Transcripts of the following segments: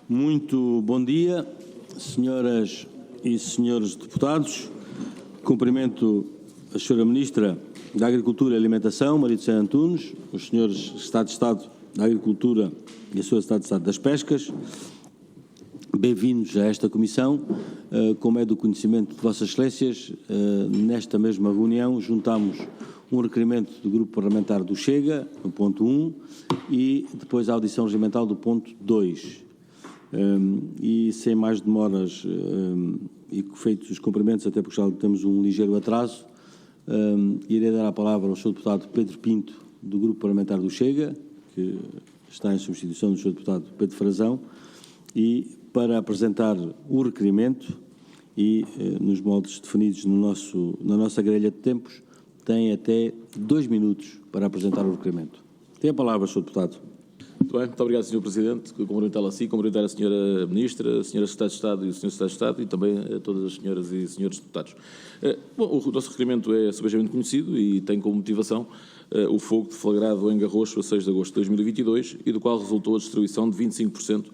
Muito bom dia, senhoras e senhores deputados. Cumprimento a senhora Ministra da Agricultura e Alimentação, Maria de Célia Antunes, os senhores Secretários de Estado da Agricultura e a senhora Secretária de Estado das Pescas. Bem-vindos a esta comissão. Como é do conhecimento de Vossas Excelências, nesta mesma reunião juntámos um requerimento do Grupo Parlamentar do Chega, no ponto 1, e depois a audição regimental do ponto 2. E sem mais demoras e feitos os cumprimentos, até porque já temos um ligeiro atraso, irei dar a palavra ao Sr. Deputado Pedro Pinto, do Grupo Parlamentar do Chega, que está em substituição do Sr. Deputado Pedro Frazão, e para apresentar o requerimento e, nos moldes definidos na nossa grelha de tempos, tem até 2 minutos para apresentar o requerimento. Tem a palavra, Sr. Deputado. Muito bem, muito obrigado, Sr. Presidente. Cumprimentá-lo assim, cumprimentar a Sra. Ministra, a Sra. Secretária de Estado e o Sr. Secretário de Estado e também a todas as senhoras e senhores deputados. Bom, o nosso requerimento é subejamente conhecido e tem como motivação o fogo deflagrado em Garrocho a 6 de agosto de 2022 e do qual resultou a destruição de 25%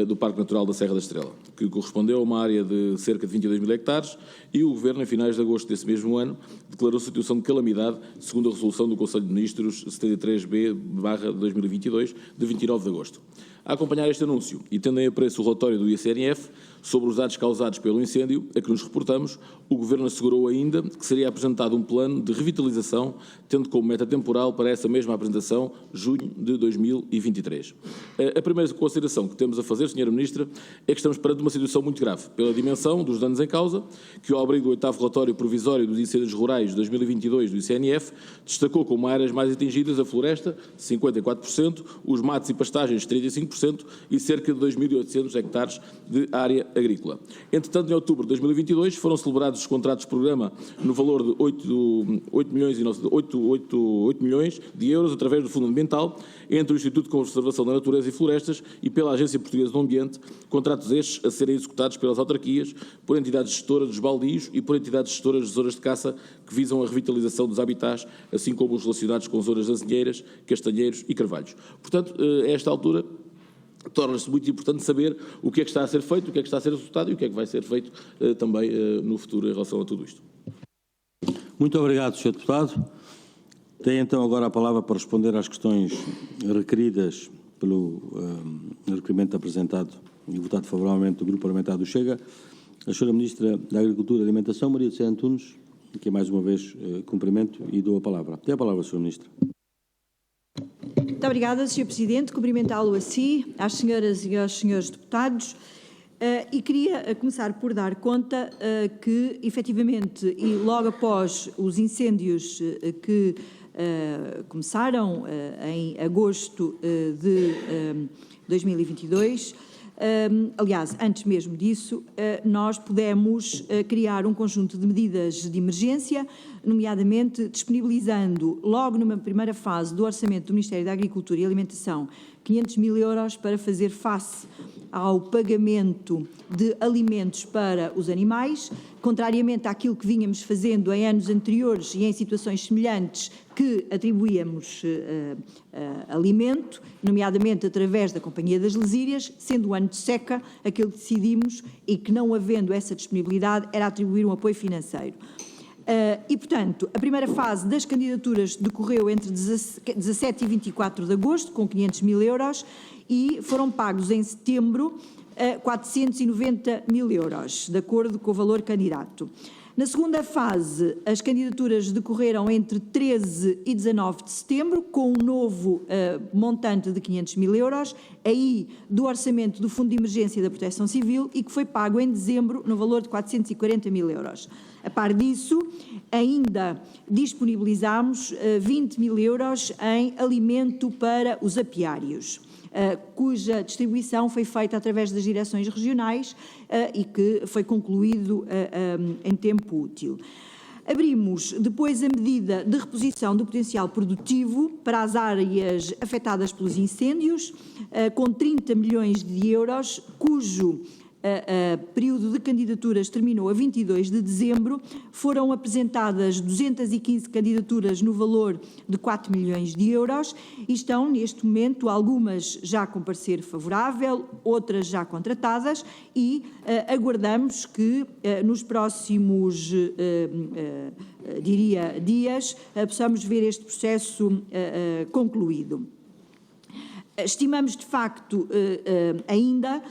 do Parque Natural da Serra da Estrela, que correspondeu a uma área de cerca de 22 mil hectares, e o Governo, em finais de agosto desse mesmo ano, declarou situação de calamidade, segundo a resolução do Conselho de Ministros 73B/2022, de 29 de agosto. A acompanhar este anúncio, e tendo em apreço o relatório do ICNF sobre os danos causados pelo incêndio a que nos reportamos, o Governo assegurou ainda que seria apresentado um plano de revitalização, tendo como meta temporal para essa mesma apresentação junho de 2023. A primeira consideração que temos a fazer, Sra. Ministra, é que estamos perante uma situação muito grave, pela dimensão dos danos em causa, que ao abrigo do 8º relatório provisório dos incêndios rurais de 2022 do ICNF, destacou como áreas mais atingidas a floresta, 54%, os matos e pastagens, 35%, e cerca de 2.800 hectares de área agrícola. Entretanto, em outubro de 2022, foram celebrados os contratos de programa no valor de 8 milhões de euros através do Fundo Ambiental entre o Instituto de Conservação da Natureza e Florestas e pela Agência Portuguesa do Ambiente, contratos estes a serem executados pelas autarquias, por entidades gestoras dos baldios e por entidades gestoras de zonas de caça que visam a revitalização dos habitats, assim como os relacionados com zonas azinheiras, castanheiros e carvalhos. Portanto, a esta altura, torna-se muito importante saber o que é que está a ser feito, o que é que está a ser executado e o que é que vai ser feito também no futuro em relação a tudo isto. Muito obrigado, Sr. Deputado. Tem então agora a palavra para responder às questões requeridas pelo requerimento apresentado e votado favoravelmente do Grupo Parlamentar do Chega, a Sra. Ministra da Agricultura e Alimentação, Maria de Célia Antunes, que mais uma vez cumprimento e dou a palavra. Tem a palavra, Sra. Ministra. Muito obrigada, Sr. Presidente. Cumprimentá-lo a si, às senhoras e aos senhores deputados. E queria começar por dar conta que, efetivamente, e logo após os incêndios que começaram em agosto de 2022, aliás, antes mesmo disso, nós pudemos criar um conjunto de medidas de emergência, nomeadamente disponibilizando logo numa primeira fase do orçamento do Ministério da Agricultura e Alimentação 500 mil euros para fazer face ao pagamento de alimentos para os animais, contrariamente àquilo que vínhamos fazendo em anos anteriores e em situações semelhantes que atribuíamos alimento, nomeadamente através da Companhia das Lesírias, sendo o ano de seca, aquilo que decidimos e que não havendo essa disponibilidade era atribuir um apoio financeiro. E, portanto, a primeira fase das candidaturas decorreu entre 17 e 24 de agosto, com 500 mil euros, e foram pagos em setembro 490 mil euros, de acordo com o valor candidato. Na segunda fase, as candidaturas decorreram entre 13 e 19 de setembro, com um novo montante de 500 mil euros, aí do orçamento do Fundo de Emergência da Proteção Civil, e que foi pago em dezembro no valor de 440 mil euros. A par disso, ainda disponibilizámos 20 mil euros em alimento para os apiários, cuja distribuição foi feita através das direções regionais e que foi concluído em tempo útil. Abrimos depois a medida de reposição do potencial produtivo para as áreas afetadas pelos incêndios, com 30 milhões de euros, cujo período de candidaturas terminou a 22 de dezembro, foram apresentadas 215 candidaturas no valor de 4 milhões de euros e estão, neste momento, algumas já com parecer favorável, outras já contratadas e aguardamos que nos próximos, dias, possamos ver este processo concluído. Estimamos, de facto, ainda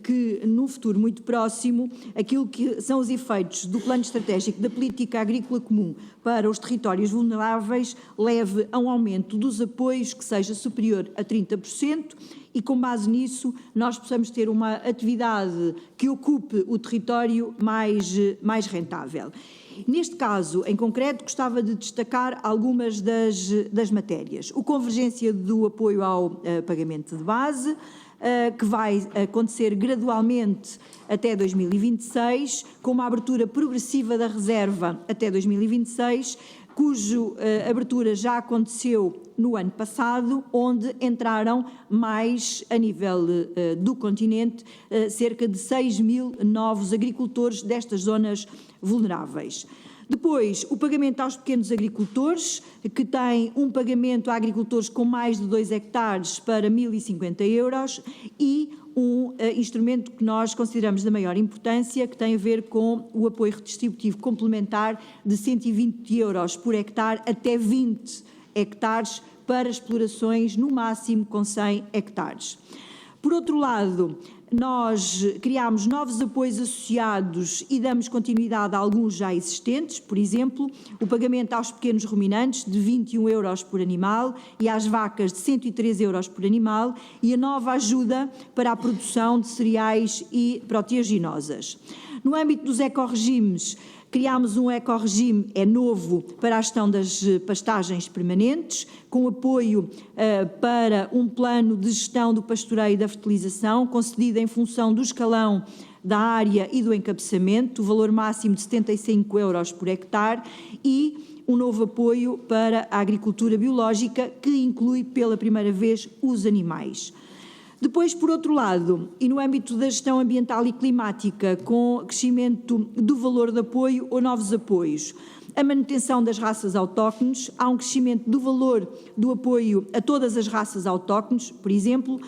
que, num futuro muito próximo, aquilo que são os efeitos do Plano Estratégico da Política Agrícola Comum para os territórios vulneráveis leve a um aumento dos apoios que seja superior a 30% e, com base nisso, nós possamos ter uma atividade que ocupe o território mais rentável. Neste caso, em concreto, gostava de destacar algumas das matérias. O convergência do apoio ao pagamento de base, que vai acontecer gradualmente até 2026, com uma abertura progressiva da reserva até 2026, cuja abertura já aconteceu no ano passado, onde entraram mais, a nível do continente, cerca de 6 mil novos agricultores destas zonas vulneráveis. Depois, o pagamento aos pequenos agricultores, que tem um pagamento a agricultores com mais de 2 hectares para 1.050 euros e um instrumento que nós consideramos da maior importância, que tem a ver com o apoio redistributivo complementar de 120 euros por hectare até 20 hectares para explorações no máximo com 100 hectares. Por outro lado, nós criámos novos apoios associados e damos continuidade a alguns já existentes, por exemplo, o pagamento aos pequenos ruminantes de 21 euros por animal e às vacas de 103 euros por animal e a nova ajuda para a produção de cereais e proteaginosas. No âmbito dos ecorregimes, criámos um ecorregime, novo, para a gestão das pastagens permanentes, com apoio para um plano de gestão do pastoreio e da fertilização, concedido em função do escalão da área e do encabeçamento, o valor máximo de 75 euros por hectare, e um novo apoio para a agricultura biológica, que inclui pela primeira vez os animais. Depois, por outro lado, e no âmbito da gestão ambiental e climática, com crescimento do valor de apoio ou novos apoios, a manutenção das raças autóctones, há um crescimento do valor do apoio a todas as raças autóctones, por exemplo,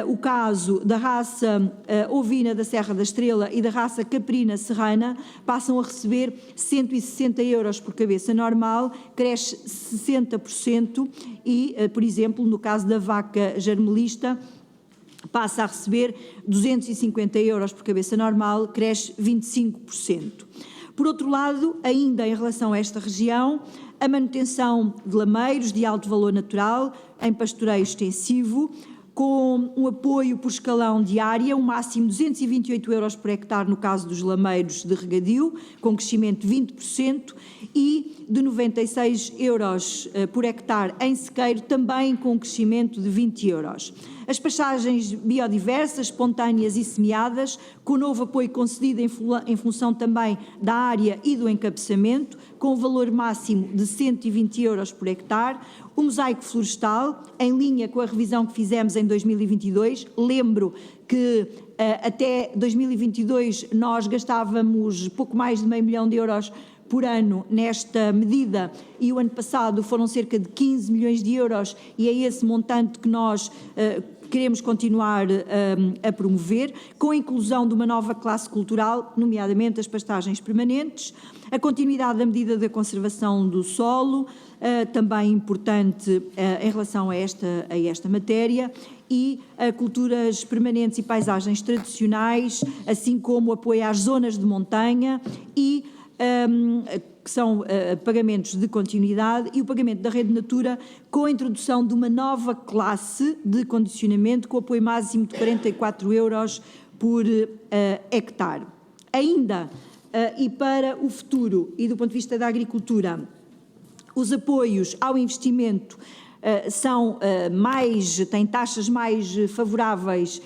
o caso da raça ovina da Serra da Estrela e da raça caprina serrana passam a receber 160 euros por cabeça normal, cresce 60% e, por exemplo, no caso da vaca jarmelista, passa a receber 250 euros por cabeça normal, cresce 25%. Por outro lado, ainda em relação a esta região, a manutenção de lameiros de alto valor natural em pastoreio extensivo, com um apoio por escalão de área, um máximo de 228 euros por hectare no caso dos lameiros de regadio, com crescimento de 20%, e de 96 euros por hectare em sequeiro, também com crescimento de 20 euros. As pastagens biodiversas, espontâneas e semeadas, com novo apoio concedido em função também da área e do encabeçamento, com o valor máximo de 120 euros por hectare. O mosaico florestal, em linha com a revisão que fizemos em 2022, lembro que até 2022 nós gastávamos pouco mais de meio milhão de euros por ano nesta medida e o ano passado foram cerca de 15 milhões de euros e é esse montante que nós queremos continuar a promover, com a inclusão de uma nova classe cultural, nomeadamente as pastagens permanentes, a continuidade da medida da conservação do solo, também importante em relação a esta matéria, e culturas permanentes e paisagens tradicionais, assim como apoio às zonas de montanha e que são pagamentos de continuidade e o pagamento da Rede Natura com a introdução de uma nova classe de condicionamento com apoio máximo de 44 euros por hectare. Ainda, e para o futuro e do ponto de vista da agricultura, os apoios ao investimento têm taxas mais favoráveis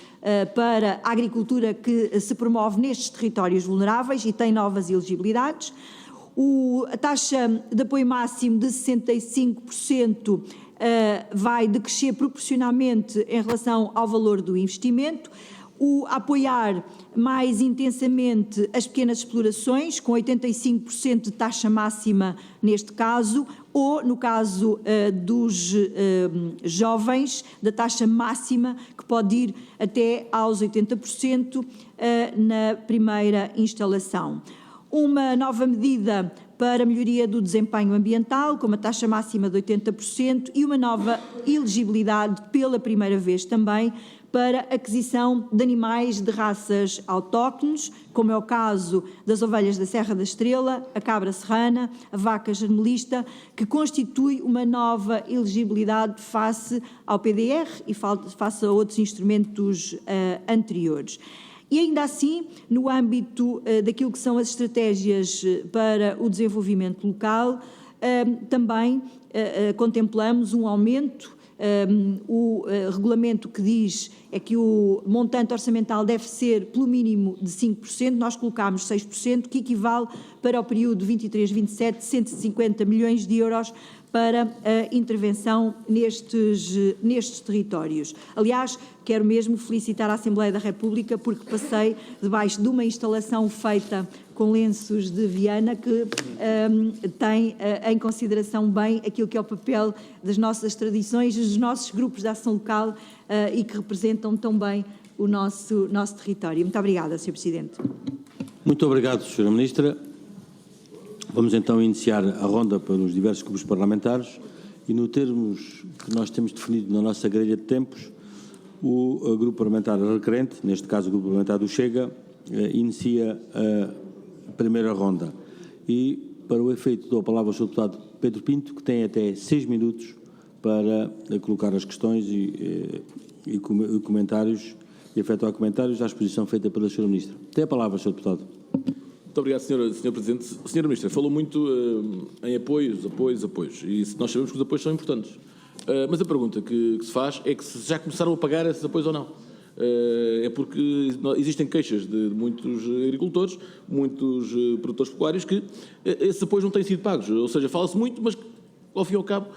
para a agricultura que se promove nestes territórios vulneráveis e tem novas elegibilidades. A taxa de apoio máximo de 65% vai decrescer proporcionalmente em relação ao valor do investimento. a apoiar mais intensamente as pequenas explorações, com 85% de taxa máxima neste caso, ou no caso dos jovens, da taxa máxima que pode ir até aos 80% na primeira instalação. Uma nova medida para a melhoria do desempenho ambiental, com uma taxa máxima de 80%, e uma nova elegibilidade pela primeira vez também para aquisição de animais de raças autóctones, como é o caso das ovelhas da Serra da Estrela, a cabra serrana, a vaca jarmelista, que constitui uma nova elegibilidade face ao PDR e face a outros instrumentos anteriores. E ainda assim, no âmbito daquilo que são as estratégias para o desenvolvimento local, também contemplamos um aumento. O regulamento que diz é que o montante orçamental deve ser pelo mínimo de 5%, nós colocámos 6%, que equivale para o período 23-27, 150 milhões de euros para a intervenção nestes territórios. Aliás, quero mesmo felicitar a Assembleia da República porque passei debaixo de uma instalação feita com lenços de Viana que tem em consideração bem aquilo que é o papel das nossas tradições, dos nossos grupos de ação local e que representam tão bem o nosso território. Muito obrigada, Sr. Presidente. Muito obrigado, Sra. Ministra. Vamos então iniciar a ronda para os diversos grupos parlamentares e no termos que nós temos definido na nossa grelha de tempos, o grupo parlamentar requerente, neste caso o grupo parlamentar do Chega, inicia a primeira ronda. E, para o efeito, dou a palavra ao Sr. Deputado Pedro Pinto, que tem até 6 minutos para colocar as questões e comentários, e efetuar comentários à exposição feita pela Sra. Ministra. Tem a palavra, Sr. Deputado. Muito obrigado, Sr. Presidente. Sra. Ministra, falou muito em apoios, e nós sabemos que os apoios são importantes. Mas a pergunta que se faz é que se já começaram a pagar esses apoios ou não. É porque existem queixas de muitos agricultores, muitos produtores pecuários, que esses apoios não têm sido pagos. Ou seja, fala-se muito, mas ao fim e ao cabo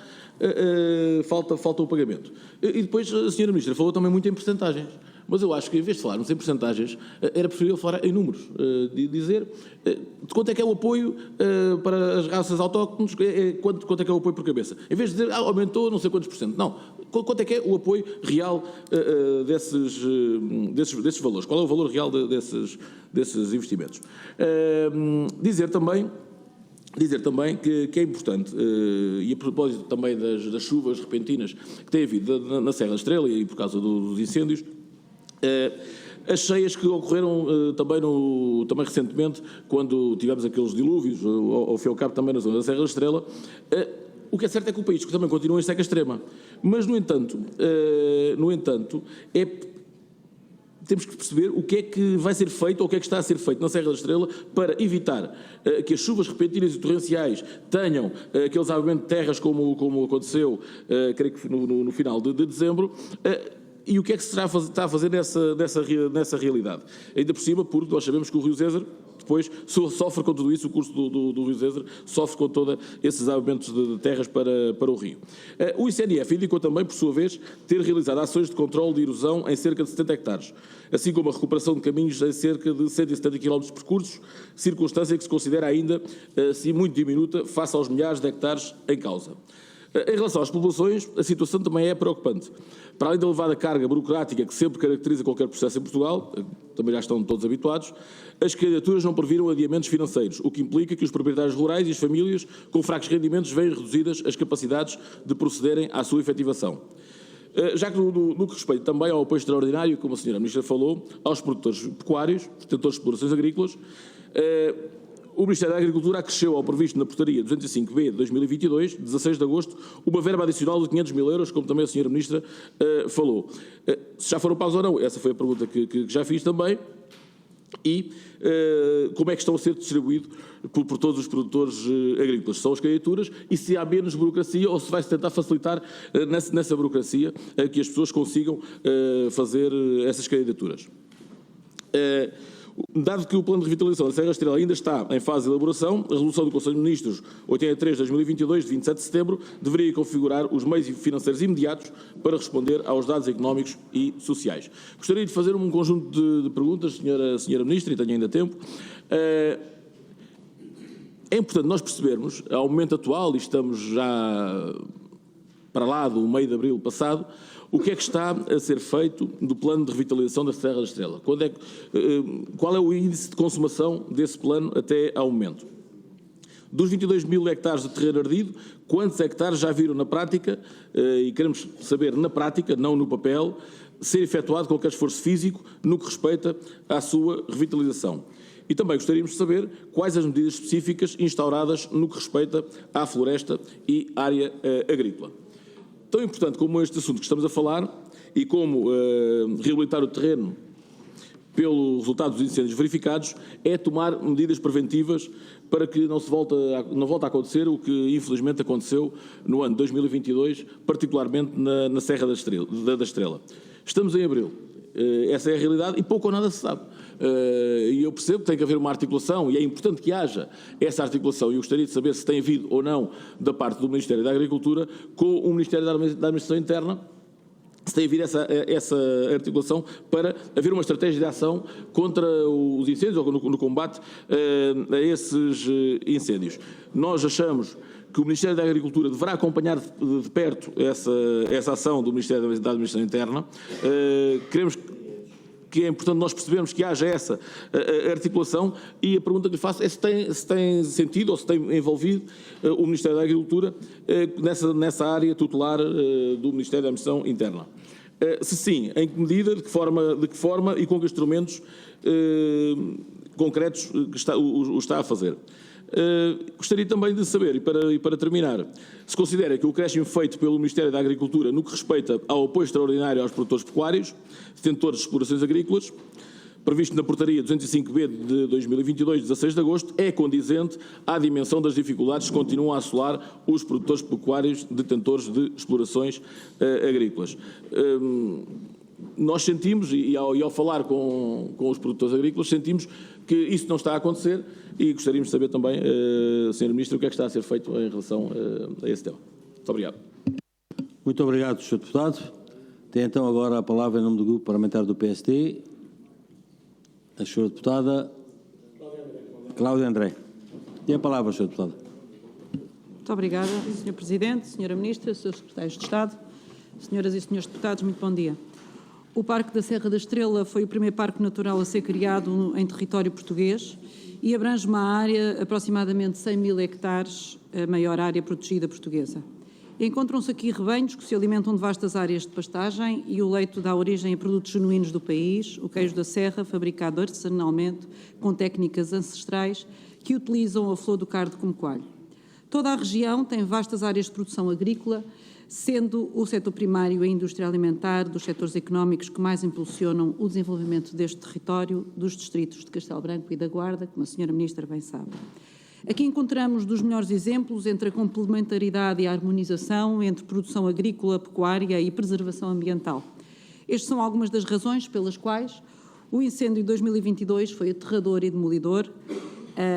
falta o pagamento. E depois a Sra. Ministra falou também muito em percentagens. Mas eu acho que, em vez de falarmos em percentagens, era preferível falar em números, de dizer de quanto é que é o apoio para as raças autóctones, quanto é que é o apoio por cabeça. Em vez de dizer, aumentou não sei quantos por cento. Não, quanto é que é o apoio real desses valores? Qual é o valor real desses investimentos? Dizer também que é importante, e a propósito também das chuvas repentinas que tem havido na Serra da Estrela e por causa dos incêndios, as cheias que ocorreram também recentemente, quando tivemos aqueles dilúvios, ao fim e ao cabo também na zona da Serra da Estrela, o que é certo é que o país também continua em seca extrema. Mas, no entanto, temos que perceber o que é que vai ser feito ou o que é que está a ser feito na Serra da Estrela para evitar que as chuvas repentinas e torrenciais tenham aqueles abrimentos de terras como aconteceu, creio que no final de dezembro, e o que é que se está a fazer nessa realidade? Ainda por cima, porque nós sabemos que o Rio Zezer depois sofre com tudo isso, o curso do Rio Zezer sofre com todos esses abrimentos de terras para o rio. O ICNF indicou também, por sua vez, ter realizado ações de controle de erosão em cerca de 70 hectares, assim como a recuperação de caminhos em cerca de 170 km de percursos, circunstância que se considera ainda assim muito diminuta face aos milhares de hectares em causa. Em relação às populações, a situação também é preocupante. Para além da elevada carga burocrática que sempre caracteriza qualquer processo em Portugal, também já estão todos habituados, as candidaturas não previram adiamentos financeiros, o que implica que os proprietários rurais e as famílias com fracos rendimentos veem reduzidas as capacidades de procederem à sua efetivação. Já que no que respeita também ao apoio extraordinário, como a Sra. Ministra falou, aos produtores pecuários, detentores de explorações agrícolas, o Ministério da Agricultura acresceu ao previsto na portaria 205B de 2022, 16 de agosto, uma verba adicional de 500 mil euros, como também a Sra. Ministra falou. Se já foram pagos ou não, essa foi a pergunta que já fiz também. E como é que estão a ser distribuídos por todos os produtores agrícolas? São as candidaturas e se há menos burocracia ou se vai-se tentar facilitar nessa burocracia que as pessoas consigam fazer essas candidaturas. Dado que o plano de revitalização da Serra da Estrela ainda está em fase de elaboração, a resolução do Conselho de Ministros 83 de 2022, de 27 de setembro, deveria configurar os meios financeiros imediatos para responder aos dados económicos e sociais. Gostaria de fazer um conjunto de perguntas, senhora Ministra, e tenho ainda tempo. É importante nós percebermos, ao momento atual, e estamos já para lá do meio de abril passado, o que é que está a ser feito do plano de revitalização da Serra da Estrela? Qual é o índice de consumação desse plano até ao momento? Dos 22 mil hectares de terreno ardido, quantos hectares já viram na prática, e queremos saber na prática, não no papel, ser efetuado qualquer esforço físico no que respeita à sua revitalização? E também gostaríamos de saber quais as medidas específicas instauradas no que respeita à floresta e área agrícola. Tão importante como este assunto que estamos a falar e como reabilitar o terreno pelo resultado dos incêndios verificados é tomar medidas preventivas para que não volte a acontecer o que infelizmente aconteceu no ano 2022, particularmente na Serra da Estrela. Estamos em abril. Essa é a realidade e pouco ou nada se sabe. E eu percebo que tem que haver uma articulação e é importante que haja essa articulação e eu gostaria de saber se tem havido ou não da parte do Ministério da Agricultura com o Ministério da Administração Interna, se tem havido essa articulação para haver uma estratégia de ação contra os incêndios ou no combate a esses incêndios. Nós achamos que o Ministério da Agricultura deverá acompanhar de perto essa ação do Ministério da Administração Interna. Queremos que é importante nós percebermos que haja essa articulação e a pergunta que lhe faço é se tem sentido ou se tem envolvido o Ministério da Agricultura nessa área tutelar do Ministério da Administração Interna. Se sim, em que medida, de que forma e com que instrumentos concretos o está a fazer. Gostaria também de saber, e para terminar, se considera que o acréscimo feito pelo Ministério da Agricultura no que respeita ao apoio extraordinário aos produtores pecuários, detentores de explorações agrícolas, previsto na portaria 205B de 2022, 16 de agosto, é condizente à dimensão das dificuldades que continuam a assolar os produtores pecuários detentores de explorações agrícolas. Nós sentimos, e ao falar com os produtores agrícolas, sentimos que isso não está a acontecer e gostaríamos de saber também, Sr. Ministro, o que é que está a ser feito em relação a esse tema. Muito obrigado. Muito obrigado, Sr. Deputado. Tem então agora a palavra em nome do Grupo Parlamentar do PSD, a Sra. Deputada Cláudia André. Tem a palavra, Sra. Deputada. Muito obrigada, Sr. Presidente, Sra. Ministra, Srs. Secretários de Estado, Senhoras e Senhores Deputados, muito bom dia. O Parque da Serra da Estrela foi o primeiro parque natural a ser criado em território português e abrange uma área aproximadamente 100 mil hectares, a maior área protegida portuguesa. Encontram-se aqui rebanhos que se alimentam de vastas áreas de pastagem e o leito dá origem a produtos genuínos do país, o queijo da serra, fabricado artesanalmente com técnicas ancestrais que utilizam a flor do cardo como coalho. Toda a região tem vastas áreas de produção agrícola, sendo o setor primário e a indústria alimentar dos setores económicos que mais impulsionam o desenvolvimento deste território, dos distritos de Castelo Branco e da Guarda, como a Sra. Ministra bem sabe. Aqui encontramos dos melhores exemplos entre a complementaridade e a harmonização entre produção agrícola, pecuária e preservação ambiental. Estas são algumas das razões pelas quais o incêndio de 2022 foi aterrador e demolidor,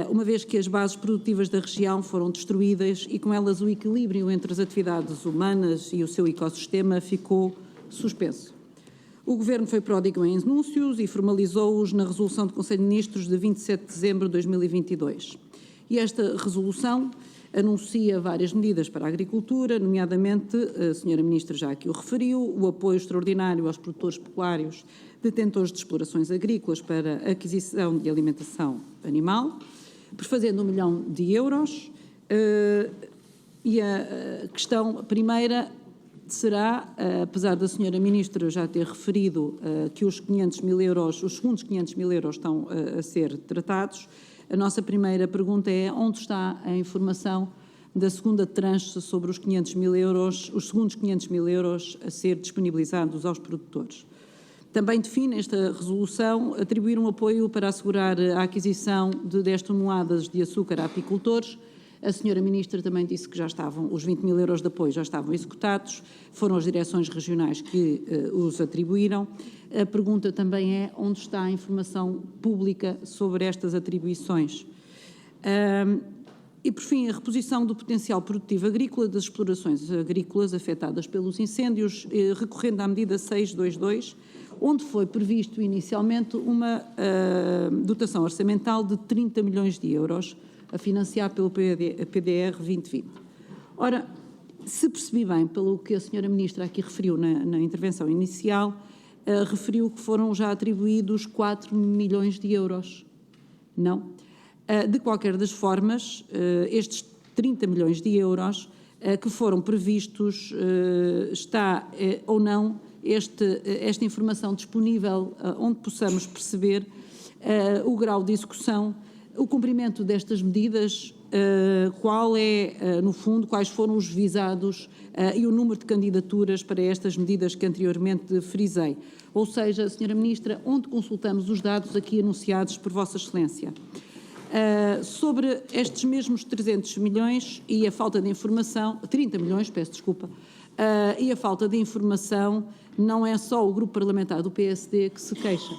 uma vez que as bases produtivas da região foram destruídas e com elas o equilíbrio entre as atividades humanas e o seu ecossistema ficou suspenso. O Governo foi pródigo em anúncios e formalizou-os na resolução do Conselho de Ministros de 27 de dezembro de 2022. E esta resolução anuncia várias medidas para a agricultura, nomeadamente, a Sra. Ministra já aqui o referiu, o apoio extraordinário aos produtores pecuários detentores de explorações agrícolas para aquisição de alimentação animal, prefazendo 1 milhão de euros. E a questão primeira será, apesar da Sra. Ministra já ter referido que os 500 mil euros, os segundos 500 mil euros estão a ser tratados, a nossa primeira pergunta é onde está a informação da segunda tranche sobre os 500 mil euros, os segundos 500 mil euros a ser disponibilizados aos produtores. Também define esta resolução atribuir um apoio para assegurar a aquisição de 10 toneladas de açúcar a apicultores, A senhora Ministra também disse que já estavam, os 20 mil euros de apoio já estavam executados, foram as direções regionais que os atribuíram. A pergunta também é onde está a informação pública sobre estas atribuições. E, por fim, a reposição do potencial produtivo agrícola das explorações agrícolas afetadas pelos incêndios, recorrendo à medida 622, onde foi previsto inicialmente uma dotação orçamental de 30 milhões de euros a financiar pelo PDR 2020. Ora, se percebi bem, pelo que a senhora Ministra aqui referiu na intervenção inicial, referiu que foram já atribuídos 4 milhões de euros. Não? De qualquer das formas, estes 30 milhões de euros que foram previstos, está ou não esta informação disponível onde possamos perceber o grau de execução, o cumprimento destas medidas, qual é, no fundo, quais foram os visados e o número de candidaturas para estas medidas que anteriormente frisei. Ou seja, Sra. Ministra, onde consultamos os dados aqui anunciados por Vossa Excelência. Sobre estes mesmos 300 milhões e a falta de informação, 30 milhões, peço desculpa, e a falta de informação, não é só o grupo parlamentar do PSD que se queixa.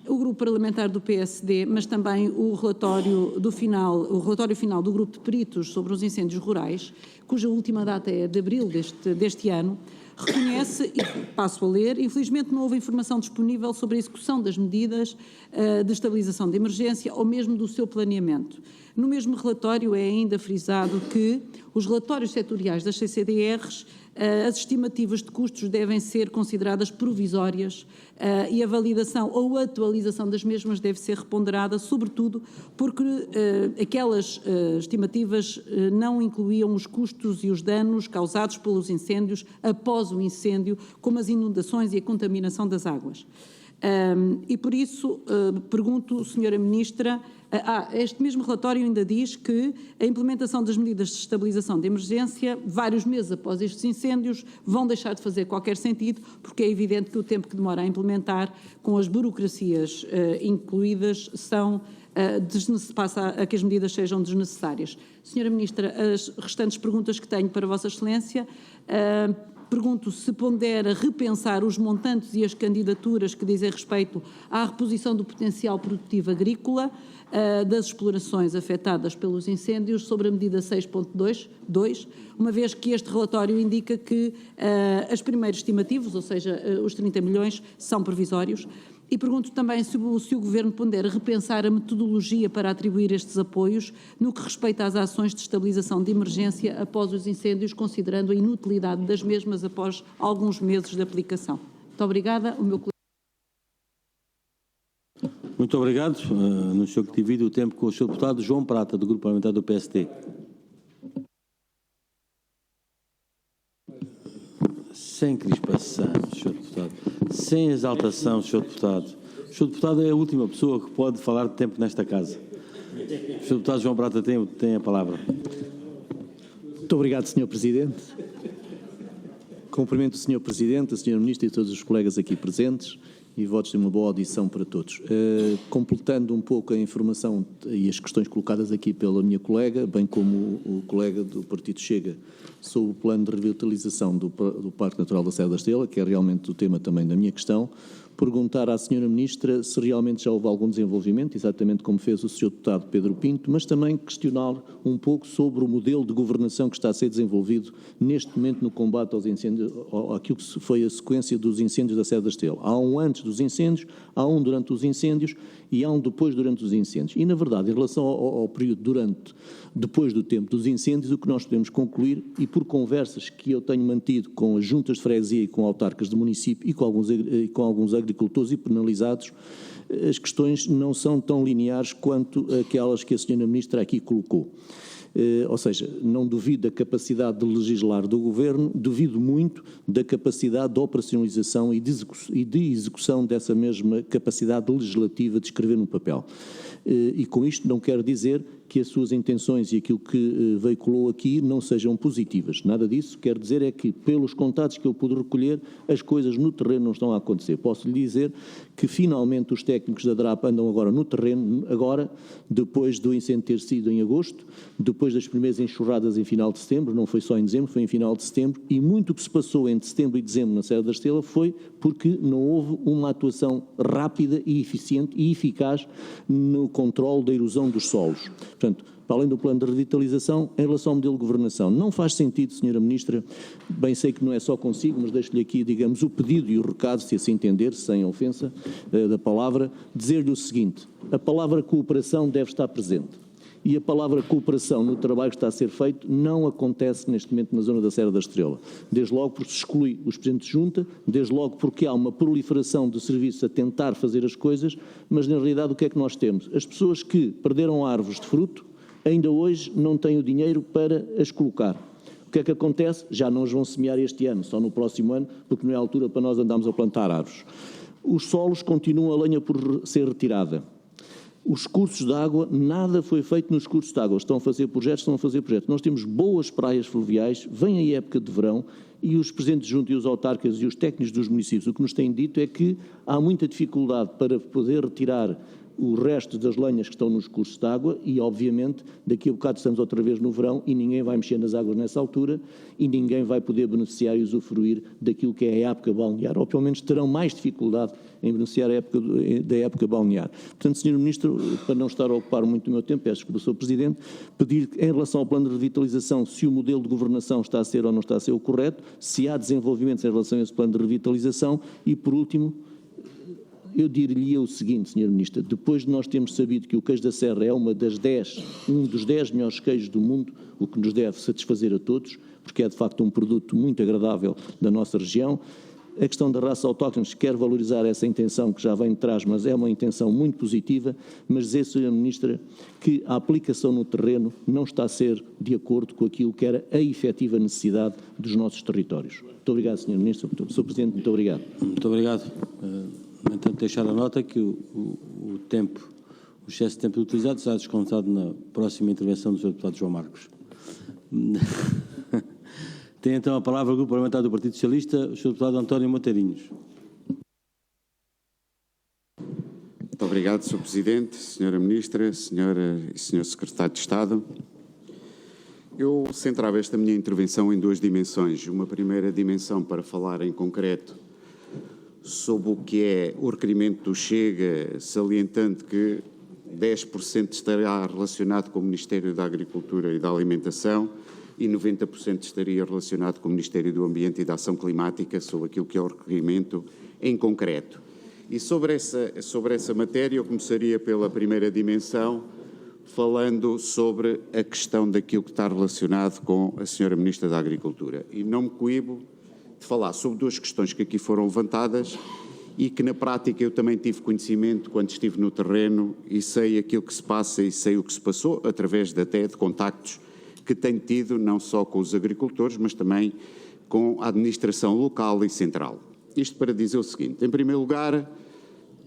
O grupo parlamentar do PSD, mas também o relatório final do grupo de peritos sobre os incêndios rurais, cuja última data é de abril deste ano, reconhece, e passo a ler, infelizmente não houve informação disponível sobre a execução das medidas de estabilização de emergência ou mesmo do seu planeamento. No mesmo relatório é ainda frisado que os relatórios setoriais das CCDRs, as estimativas de custos devem ser consideradas provisórias e a validação ou atualização das mesmas deve ser reponderada, sobretudo porque aquelas estimativas não incluíam os custos e os danos causados pelos incêndios após o incêndio, como as inundações e a contaminação das águas. E por isso pergunto, Sra. Ministra, este mesmo relatório ainda diz que a implementação das medidas de estabilização de emergência, vários meses após estes incêndios, vão deixar de fazer qualquer sentido, porque é evidente que o tempo que demora a implementar, com as burocracias incluídas, passa a que as medidas sejam desnecessárias. Sra. Ministra, as restantes perguntas que tenho para Vossa Excelência, pergunto se pondera repensar os montantes e as candidaturas que dizem respeito à reposição do potencial produtivo agrícola das explorações afetadas pelos incêndios sobre a medida 6.2, uma vez que este relatório indica que as primeiras estimativas, ou seja, os 30 milhões, são provisórios. E pergunto também se o Governo pondera repensar a metodologia para atribuir estes apoios no que respeita às ações de estabilização de emergência após os incêndios, considerando a inutilidade das mesmas após alguns meses de aplicação. Muito obrigada. Muito obrigado. Anuncio que divido o tempo com o Sr. Deputado João Prata, do Grupo Parlamentar do PSD. Sem crispação, Sr. Deputado. Sem exaltação, Sr. Deputado. O Sr. Deputado é a última pessoa que pode falar de tempo nesta casa. O Sr. Deputado João Prata tem a palavra. Muito obrigado, Sr. Presidente. Cumprimento o Sr. Presidente, a Sra. Ministra e todos os colegas aqui presentes e votos de uma boa audição para todos. Completando um pouco a informação e as questões colocadas aqui pela minha colega, bem como o colega do Partido Chega, sobre o plano de revitalização do Parque Natural da Serra da Estrela, que é realmente o tema também da minha questão, perguntar à Sra. Ministra se realmente já houve algum desenvolvimento, exatamente como fez o Sr. Deputado Pedro Pinto, mas também questionar um pouco sobre o modelo de governação que está a ser desenvolvido neste momento no combate aos incêndios, aquilo que foi a sequência dos incêndios da Serra da Estrela. Há um antes dos incêndios, há um durante os incêndios e há um depois durante os incêndios. E, na verdade, em relação ao período depois do tempo dos incêndios, o que nós podemos concluir, e por conversas que eu tenho mantido com as juntas de freguesia e com autarcas do município e com alguns agricultores e penalizados, as questões não são tão lineares quanto aquelas que a Sra. Ministra aqui colocou. Ou seja, não duvido da capacidade de legislar do Governo, duvido muito da capacidade de operacionalização e de execução dessa mesma capacidade legislativa de escrever no papel. E com isto não quero dizer que as suas intenções e aquilo que veiculou aqui não sejam positivas. Nada disso. Quero dizer é que, pelos contatos que eu pude recolher, as coisas no terreno não estão a acontecer. Posso lhe dizer que, finalmente, os técnicos da DRAP andam agora no terreno, agora, depois do incêndio ter sido em agosto, depois depois das primeiras enxurradas em final de setembro, não foi só em dezembro, foi em final de setembro, e muito que se passou entre setembro e dezembro na Serra da Estrela foi porque não houve uma atuação rápida e eficiente e eficaz no controle da erosão dos solos. Portanto, para além do plano de revitalização, em relação ao modelo de governação, não faz sentido, Sra. Ministra, bem sei que não é só consigo, mas deixo-lhe aqui, digamos, o pedido e o recado, se assim entender, sem ofensa da palavra, dizer-lhe o seguinte: a palavra cooperação deve estar presente. E a palavra cooperação no trabalho que está a ser feito não acontece neste momento na zona da Serra da Estrela. Desde logo porque se exclui os presidentes de junta, desde logo porque há uma proliferação de serviços a tentar fazer as coisas, mas na realidade o que é que nós temos? As pessoas que perderam árvores de fruto ainda hoje não têm o dinheiro para as colocar. O que é que acontece? Já não as vão semear este ano, só no próximo ano, porque não é a altura para nós andarmos a plantar árvores. Os solos continuam a lenha por ser retirada. Os cursos de água, nada foi feito nos cursos de água. Estão a fazer projetos. Nós temos boas praias fluviais, vem a época de verão e os presidentes de junta e os autarcas e os técnicos dos municípios, o que nos têm dito é que há muita dificuldade para poder retirar o resto das lenhas que estão nos cursos de água e, obviamente, daqui a bocado estamos outra vez no verão e ninguém vai mexer nas águas nessa altura e ninguém vai poder beneficiar e usufruir daquilo que é a época balnear, ou pelo menos terão mais dificuldade em beneficiar da época balnear. Portanto, Sr. Ministro, para não estar a ocupar muito do meu tempo, peço desculpa, Sr. Presidente, pedir em relação ao plano de revitalização se o modelo de governação está a ser ou não está a ser o correto, se há desenvolvimentos em relação a esse plano de revitalização e, por último, eu diria o seguinte, Sra. Ministra, depois de nós termos sabido que o queijo da Serra é um dos 10 melhores queijos do mundo, o que nos deve satisfazer a todos, porque é de facto um produto muito agradável da nossa região, a questão da raça autóctone quer valorizar essa intenção que já vem de trás, mas é uma intenção muito positiva, mas dizer, Sra. Ministra, que a aplicação no terreno não está a ser de acordo com aquilo que era a efetiva necessidade dos nossos territórios. Muito obrigado, Sr. Ministro. Sr. Presidente, muito obrigado. Muito obrigado. No entanto, deixar a nota que o excesso de tempo utilizado será descontado na próxima intervenção do Sr. Deputado João Marcos. Tem então a palavra o Grupo Parlamentar do Partido Socialista, o Sr. Deputado António Moteirinhos. Muito obrigado, Sr. Presidente, Sra. Ministra, Sra. e Sr. Secretário de Estado. Eu centrava esta minha intervenção em duas dimensões. Uma primeira dimensão para falar em concreto sobre o que é o requerimento do Chega, salientando que 10% estará relacionado com o Ministério da Agricultura e da Alimentação e 90% estaria relacionado com o Ministério do Ambiente e da Ação Climática, sobre aquilo que é o requerimento em concreto. E sobre essa matéria eu começaria pela primeira dimensão, falando sobre a questão daquilo que está relacionado com a Sra. Ministra da Agricultura. E não me coíbo de falar sobre duas questões que aqui foram levantadas e que na prática eu também tive conhecimento quando estive no terreno e sei aquilo que se passa e sei o que se passou, através até de contactos que tenho tido, não só com os agricultores, mas também com a administração local e central. Isto para dizer o seguinte: em primeiro lugar,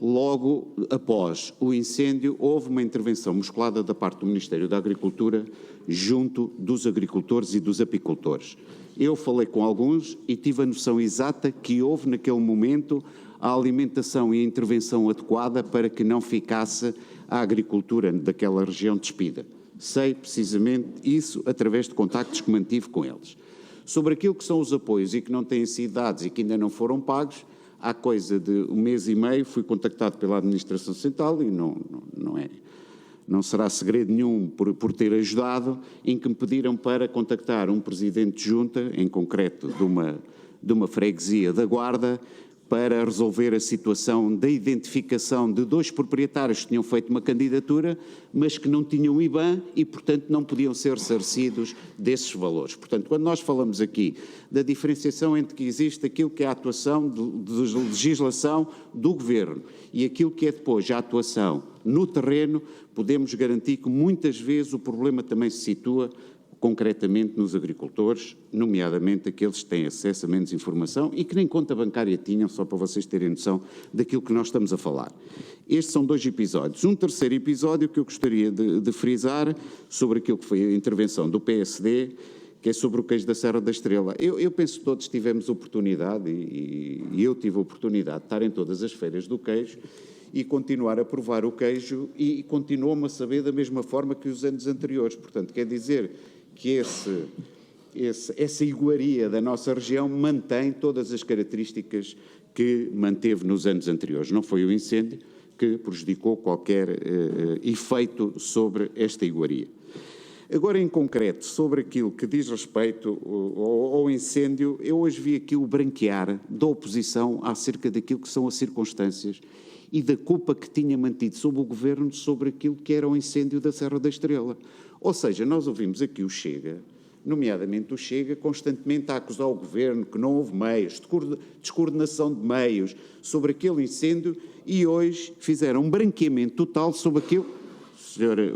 logo após o incêndio, houve uma intervenção musculada da parte do Ministério da Agricultura junto dos agricultores e dos apicultores. Eu falei com alguns e tive a noção exata que houve naquele momento a alimentação e a intervenção adequada para que não ficasse a agricultura daquela região despida. Sei precisamente isso através de contactos que mantive com eles. Sobre aquilo que são os apoios e que não têm sido dados e que ainda não foram pagos, há coisa de um mês e meio fui contactado pela Administração Central e não será segredo nenhum por ter ajudado, em que me pediram para contactar um presidente de junta, em concreto de uma freguesia da Guarda, para resolver a situação da identificação de dois proprietários que tinham feito uma candidatura, mas que não tinham IBAN e, portanto, não podiam ser ressarcidos desses valores. Portanto, quando nós falamos aqui da diferenciação entre que existe aquilo que é a atuação de legislação do Governo e aquilo que é depois a atuação no terreno, podemos garantir que muitas vezes o problema também se situa concretamente nos agricultores, nomeadamente aqueles que têm acesso a menos informação e que nem conta bancária tinham, só para vocês terem noção daquilo que nós estamos a falar. Estes são dois episódios. Um terceiro episódio que eu gostaria de frisar sobre aquilo que foi a intervenção do PSD, que é sobre o queijo da Serra da Estrela. Eu penso que todos tivemos oportunidade, e eu tive a oportunidade de estar em todas as feiras do queijo, e continuar a provar o queijo e continuou-me a saber da mesma forma que os anos anteriores. Portanto, quer dizer que essa iguaria da nossa região mantém todas as características que manteve nos anos anteriores. Não foi o incêndio que prejudicou qualquer efeito sobre esta iguaria. Agora, em concreto, sobre aquilo que diz respeito ao incêndio, eu hoje vi aqui o branquear da oposição acerca daquilo que são as circunstâncias e da culpa que tinha mantido sobre o Governo sobre aquilo que era o incêndio da Serra da Estrela. Ou seja, nós ouvimos aqui o Chega, nomeadamente o Chega, constantemente a acusar o Governo que não houve meios, descoordenação de meios sobre aquele incêndio, e hoje fizeram um branqueamento total sobre aquilo.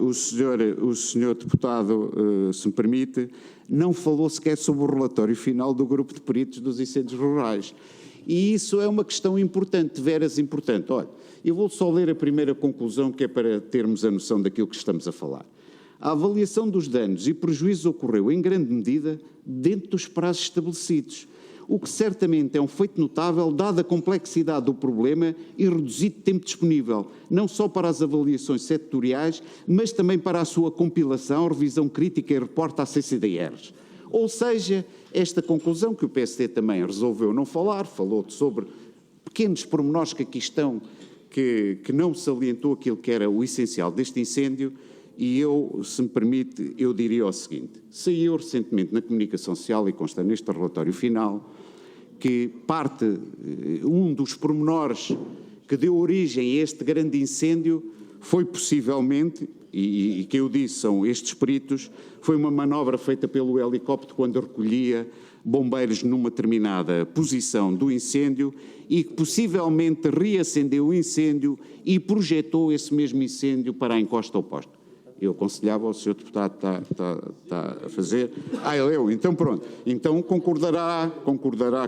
O senhor deputado, se me permite, não falou sequer sobre o relatório final do grupo de peritos dos incêndios rurais. E isso é uma questão importante, veras importante. Olha, eu vou só ler a primeira conclusão, que é para termos a noção daquilo que estamos a falar. A avaliação dos danos e prejuízos ocorreu, em grande medida, dentro dos prazos estabelecidos, o que certamente é um feito notável, dada a complexidade do problema e reduzido tempo disponível, não só para as avaliações setoriais, mas também para a sua compilação, revisão crítica e reporte à CCDRs. Ou seja, esta conclusão que o PSD também resolveu não falar, falou sobre pequenos pormenores que aqui estão, que não salientou aquilo que era o essencial deste incêndio. E eu, se me permite, eu diria o seguinte: saiu recentemente na comunicação social, e consta neste relatório final, que um dos pormenores que deu origem a este grande incêndio foi possivelmente, e quem eu disse são estes peritos, foi uma manobra feita pelo helicóptero quando recolhia bombeiros numa determinada posição do incêndio e que possivelmente reacendeu o incêndio e projetou esse mesmo incêndio para a encosta oposta. Eu aconselhava ao senhor deputado está a fazer. Eu, então pronto. Então concordará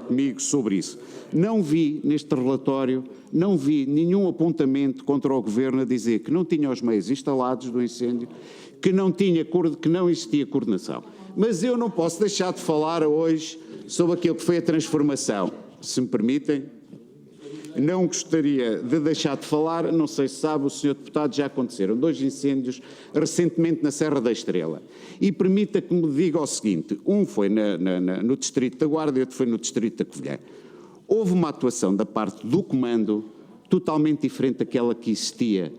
comigo sobre isso. Não vi neste relatório, não vi nenhum apontamento contra o Governo a dizer que não tinha os meios instalados do incêndio, que não existia coordenação. Mas eu não posso deixar de falar hoje sobre aquilo que foi a transformação. Se me permitem. Não gostaria de deixar de falar, não sei se sabe, o senhor deputado, já aconteceram 2 incêndios recentemente na Serra da Estrela. E permita que me diga o seguinte: um foi no Distrito da Guarda e outro foi no Distrito da Covilhã. Houve uma atuação da parte do comando totalmente diferente daquela que existia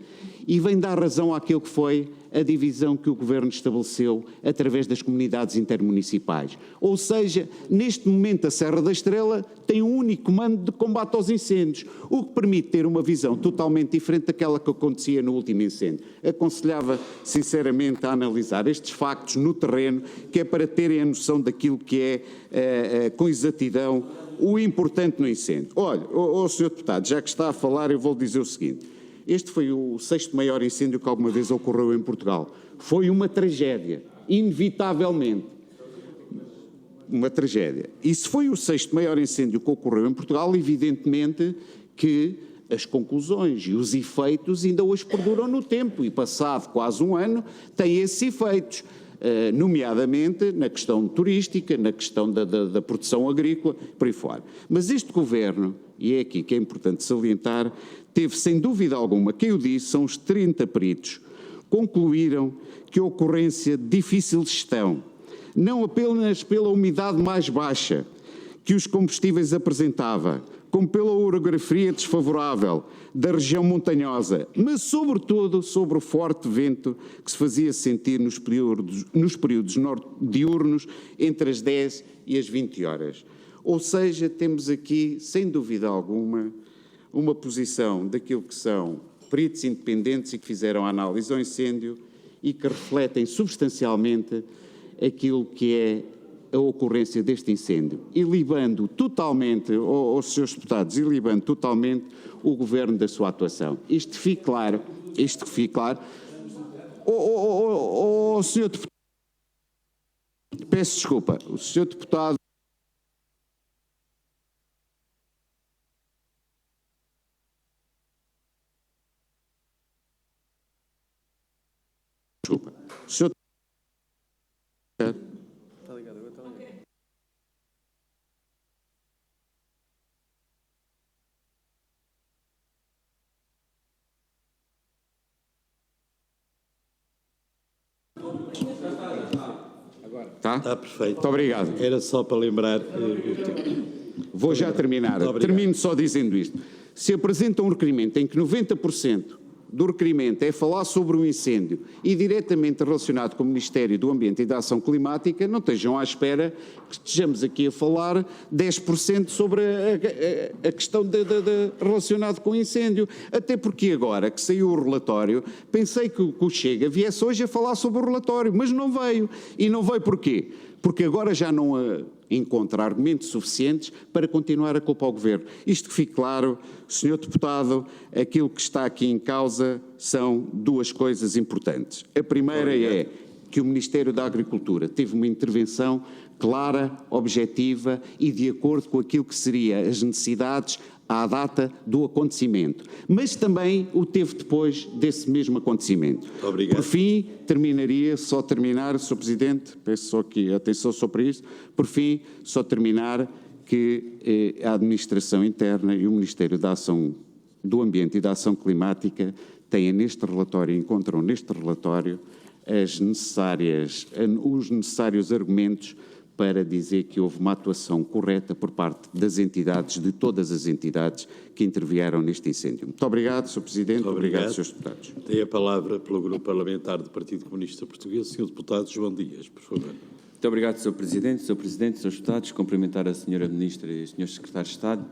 e vem dar razão àquilo que foi a divisão que o Governo estabeleceu através das comunidades intermunicipais. Ou seja, neste momento a Serra da Estrela tem um único comando de combate aos incêndios, o que permite ter uma visão totalmente diferente daquela que acontecia no último incêndio. Aconselhava sinceramente a analisar estes factos no terreno, que é para terem a noção daquilo que é, com exatidão, o importante no incêndio. Olha, senhor deputado, já que está a falar, eu vou dizer o seguinte: este foi o 6º maior incêndio que alguma vez ocorreu em Portugal. Foi uma tragédia, inevitavelmente. Uma tragédia. E se foi o 6º maior incêndio que ocorreu em Portugal, evidentemente que as conclusões e os efeitos ainda hoje perduram no tempo e, passado quase um ano, têm esses efeitos, nomeadamente na questão turística, na questão da produção agrícola, por aí fora. Mas este Governo, e é aqui que é importante salientar, teve sem dúvida alguma, quem o disse, são os 30 peritos, concluíram que a ocorrência de difícil gestão, não apenas pela umidade mais baixa que os combustíveis apresentava, como pela orografia desfavorável da região montanhosa, mas sobretudo sobre o forte vento que se fazia sentir nos períodos diurnos entre as 10 e as 20 horas. Ou seja, temos aqui, sem dúvida alguma, uma posição daquilo que são peritos independentes e que fizeram a análise ao incêndio e que refletem substancialmente aquilo que é a ocorrência deste incêndio, ilibando totalmente, aos seus deputados, ilibando totalmente o Governo da sua atuação. Isto que fique claro, senhor deputado, peço desculpa, o senhor deputado o senhor Tá? Está perfeito. Muito obrigado. Era só para lembrar. Vou já terminar. Muito obrigado. Termino só dizendo isto. Se apresenta um requerimento em que 90% do requerimento é falar sobre um incêndio e diretamente relacionado com o Ministério do Ambiente e da Ação Climática, não estejam à espera que estejamos aqui a falar 10% sobre a questão relacionada com o incêndio. Até porque agora que saiu o relatório, pensei que o Chega viesse hoje a falar sobre o relatório, mas não veio. E não veio porquê? Porque agora já não encontra argumentos suficientes para continuar a culpar o Governo. Isto que fique claro, Sr. Deputado, aquilo que está aqui em causa são duas coisas importantes. A primeira é que o Ministério da Agricultura teve uma intervenção clara, objetiva e de acordo com aquilo que seriam as necessidades à data do acontecimento, mas também o teve depois desse mesmo acontecimento. Obrigado. Por fim, só terminar, Sr. Presidente, peço só aqui atenção sobre isto, por fim, só terminar que a Administração Interna e o Ministério do Ambiente e da Ação Climática encontram neste relatório os necessários argumentos para dizer que houve uma atuação correta por parte das entidades, de todas as entidades que intervieram neste incêndio. Muito obrigado, Sr. Presidente. Muito obrigado, Srs. Deputados. Tem a palavra pelo Grupo Parlamentar do Partido Comunista Português, Sr. Deputado João Dias, por favor. Muito obrigado, Sr. Presidente. Sr. Presidente, Srs. Deputados, cumprimentar a Sra. Ministra e os Srs. Secretários de Estado.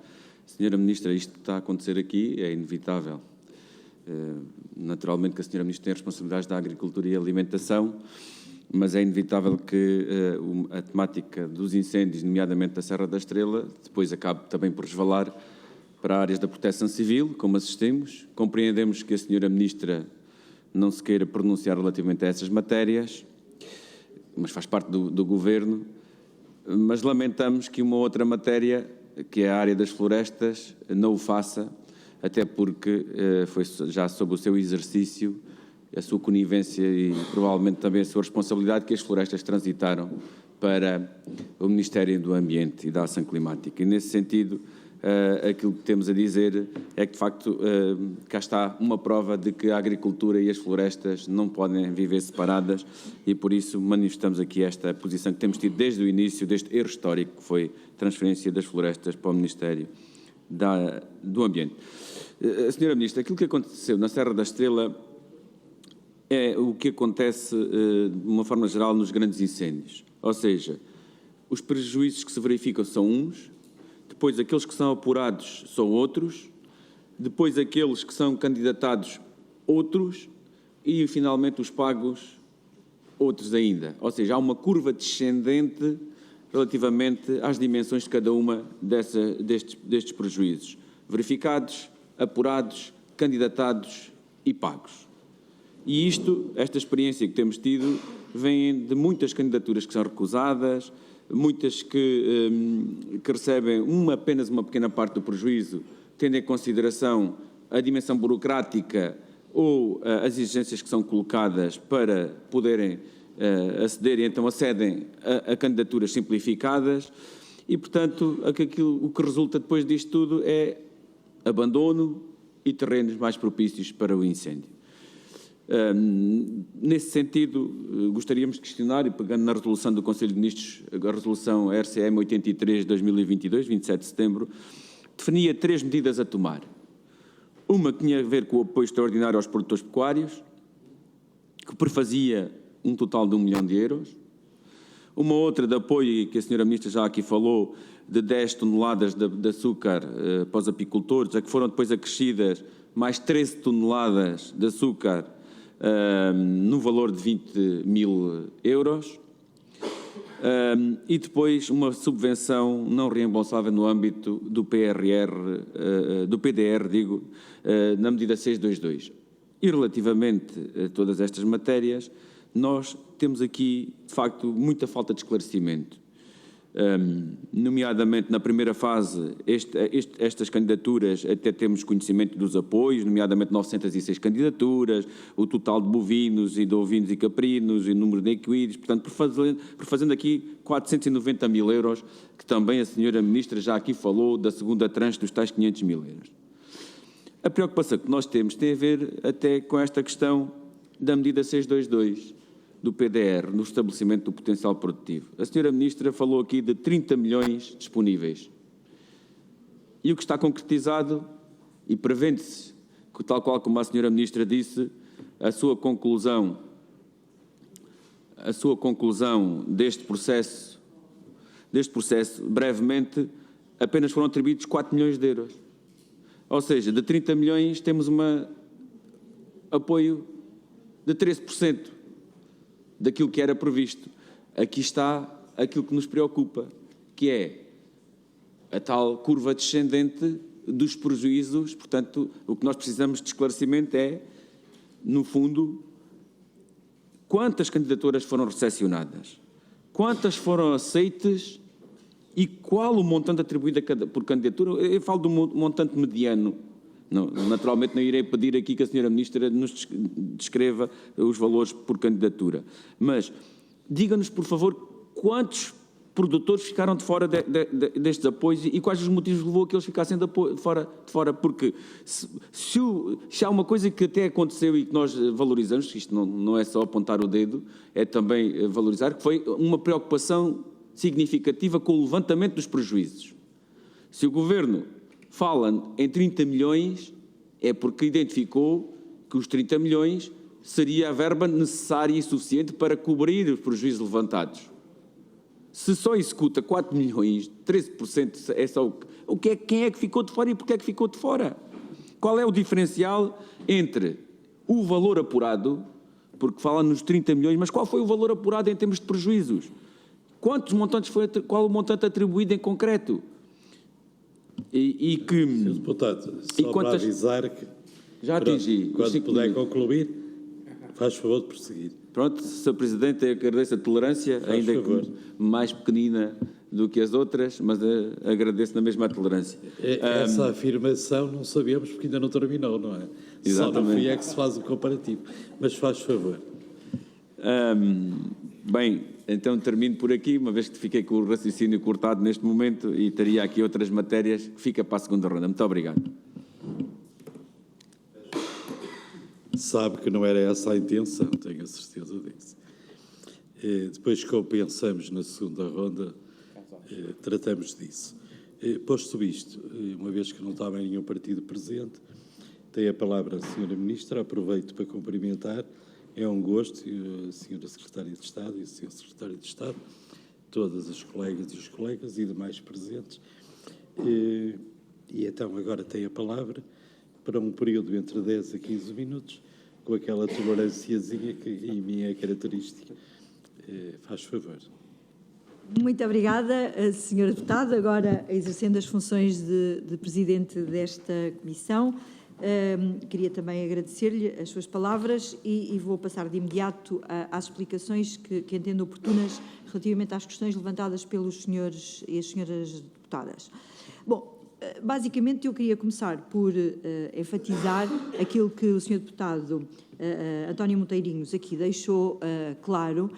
Sra. Ministra, isto que está a acontecer aqui é inevitável. Naturalmente que a Sra. Ministra tem responsabilidades da agricultura e alimentação, mas é inevitável que a temática dos incêndios, nomeadamente da Serra da Estrela, depois acabe também por resvalar para áreas da proteção civil, como assistimos. Compreendemos que a Sra. Ministra não se queira pronunciar relativamente a essas matérias, mas faz parte do Governo, mas lamentamos que uma outra matéria, que é a área das florestas, não o faça, até porque foi já sob o seu exercício, a sua conivência e provavelmente também a sua responsabilidade que as florestas transitaram para o Ministério do Ambiente e da Ação Climática. E nesse sentido, aquilo que temos a dizer é que, de facto, cá está uma prova de que a agricultura e as florestas não podem viver separadas e, por isso, manifestamos aqui esta posição que temos tido desde o início, deste erro histórico que foi a transferência das florestas para o Ministério do Ambiente. Senhora Ministra, aquilo que aconteceu na Serra da Estrela é o que acontece, de uma forma geral, nos grandes incêndios. Ou seja, os prejuízos que se verificam são uns, depois aqueles que são apurados são outros, depois aqueles que são candidatados outros e, finalmente, os pagos outros ainda. Ou seja, há uma curva descendente relativamente às dimensões de cada uma destes prejuízos. Verificados, apurados, candidatados e pagos. E esta experiência que temos tido, vem de muitas candidaturas que são recusadas, muitas que recebem apenas uma pequena parte do prejuízo, tendo em consideração a dimensão burocrática ou as exigências que são colocadas para poderem aceder, e então acedem a candidaturas simplificadas, e, portanto, o que resulta depois disto tudo é abandono e terrenos mais propícios para o incêndio. Nesse sentido, gostaríamos de questionar, e pegando na resolução do Conselho de Ministros, a resolução RCM 83 de 2022, 27 de setembro, definia 3 medidas a tomar. Uma que tinha a ver com o apoio extraordinário aos produtores pecuários, que prefazia um total de 1 milhão de euros. Uma outra de apoio, que a Sra. Ministra já aqui falou, de 10 toneladas de açúcar para os apicultores, a que foram depois acrescidas mais 13 toneladas de açúcar no valor de 20 mil euros, e depois uma subvenção não reembolsável no âmbito do PDR, na medida 622. E relativamente a todas estas matérias, nós temos aqui, de facto, muita falta de esclarecimento. Nomeadamente na primeira fase, estas candidaturas, até temos conhecimento dos apoios, nomeadamente 906 candidaturas, o total de bovinos e de ovinos e caprinos e o número de equinos, portanto, por fazendo aqui 490 mil euros, que também a Sra. Ministra já aqui falou da segunda tranche dos tais 500 mil euros. A preocupação que nós temos tem a ver até com esta questão da medida 622, do PDR no estabelecimento do potencial produtivo. A senhora Ministra falou aqui de 30 milhões disponíveis. E o que está concretizado, e prevende-se, tal qual como a senhora Ministra disse, a sua conclusão deste processo, brevemente, apenas foram atribuídos 4 milhões de euros. Ou seja, de 30 milhões temos um apoio de 13% daquilo que era previsto. Aqui está aquilo que nos preocupa, que é a tal curva descendente dos prejuízos. Portanto, o que nós precisamos de esclarecimento é, no fundo, quantas candidaturas foram recepcionadas, quantas foram aceitas e qual o montante atribuído por candidatura. Eu falo do montante mediano. Não, naturalmente não irei pedir aqui que a senhora Ministra nos descreva os valores por candidatura, mas diga-nos, por favor, quantos produtores ficaram de fora destes apoios e quais os motivos levou a que eles ficassem de fora, porque se há uma coisa que até aconteceu e que nós valorizamos, isto não é só apontar o dedo, é também valorizar, que foi uma preocupação significativa com o levantamento dos prejuízos. Se o Governo fala em 30 milhões, é porque identificou que os 30 milhões seria a verba necessária e suficiente para cobrir os prejuízos levantados. Se só executa 4 milhões, 13% é só quem é que ficou de fora e porque é que ficou de fora? Qual é o diferencial entre o valor apurado, porque fala nos 30 milhões, mas qual foi o valor apurado em termos de prejuízos? Quantos montantes qual o montante atribuído em concreto? Senhor deputado, só para avisar que já atingi. Quando puder concluir, faz favor de prosseguir. Pronto, Sr. Presidente, eu agradeço a tolerância, ainda que mais pequenina do que as outras, mas agradeço na mesma a tolerância. Essa afirmação não sabemos porque ainda não terminou, não é? Exatamente. Só no fim é que se faz o comparativo. Mas faz favor. Bem, então termino por aqui, uma vez que fiquei com o raciocínio cortado neste momento e teria aqui outras matérias que fica para a segunda ronda. Muito obrigado. Sabe que não era essa a intenção, tenho a certeza disso. Depois que pensamos na segunda ronda, tratamos disso. Posto isto, uma vez que não estava em nenhum partido presente, tem a palavra a Sra. Ministra, aproveito para cumprimentar, é um gosto, a Sra. Secretária de Estado e o Sr. Secretário de Estado, todas as colegas e os colegas e demais presentes, e então agora tem a palavra para um período entre 10 a 15 minutos, com aquela tolerânciazinha que em mim é característica. Faz favor. Muito obrigada, Sra. Deputada. Agora, exercendo as funções de Presidente desta Comissão, queria também agradecer-lhe as suas palavras e vou passar de imediato às explicações que entendo oportunas relativamente às questões levantadas pelos senhores e as senhoras deputadas. Bom, basicamente, eu queria começar por enfatizar aquilo que o Sr. Deputado António Moteirinhos aqui deixou claro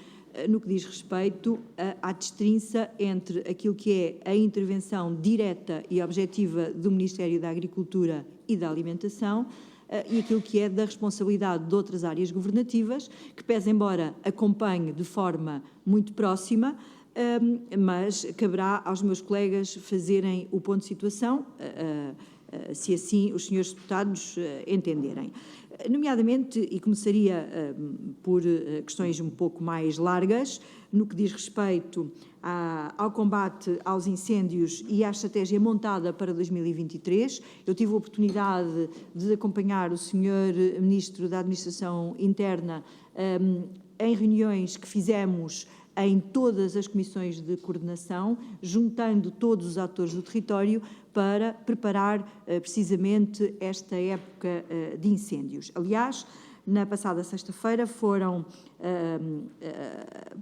no que diz respeito à destrinça entre aquilo que é a intervenção direta e objetiva do Ministério da Agricultura e da Alimentação e aquilo que é da responsabilidade de outras áreas governativas, que, pese embora acompanhe de forma muito próxima, mas caberá aos meus colegas fazerem o ponto de situação, se assim os senhores deputados entenderem. Nomeadamente, e começaria por questões um pouco mais largas, no que diz respeito ao combate aos incêndios e à estratégia montada para 2023. Eu tive a oportunidade de acompanhar o Sr. Ministro da Administração Interna em reuniões que fizemos em todas as comissões de coordenação, juntando todos os atores do território para preparar precisamente esta época de incêndios. Aliás, na passada sexta-feira foram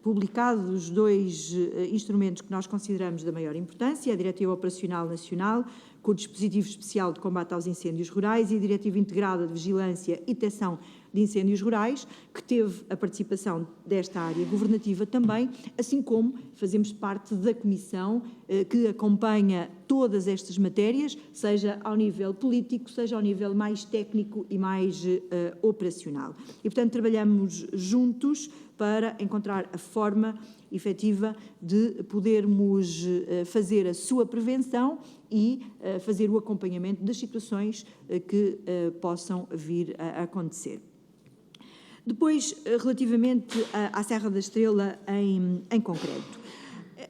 publicados 2 instrumentos que nós consideramos da maior importância, a Diretiva Operacional Nacional, com o Dispositivo Especial de Combate aos Incêndios Rurais e a Diretiva Integrada de Vigilância e Detecção de Incêndios Rurais, que teve a participação desta área governativa também, assim como fazemos parte da comissão que acompanha todas estas matérias, seja ao nível político, seja ao nível mais técnico e mais operacional. E, portanto, trabalhamos juntos para encontrar a forma efetiva de podermos fazer a sua prevenção e fazer o acompanhamento das situações que possam vir a acontecer. Depois, relativamente à Serra da Estrela em concreto,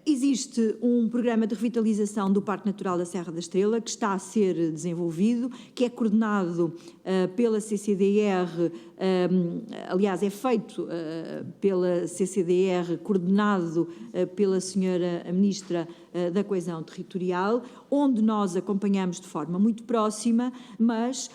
existe um programa de revitalização do Parque Natural da Serra da Estrela que está a ser desenvolvido, que é coordenado pela CCDR, aliás, é feito pela CCDR, coordenado pela senhora Ministra da Coesão Territorial, onde nós acompanhamos de forma muito próxima, mas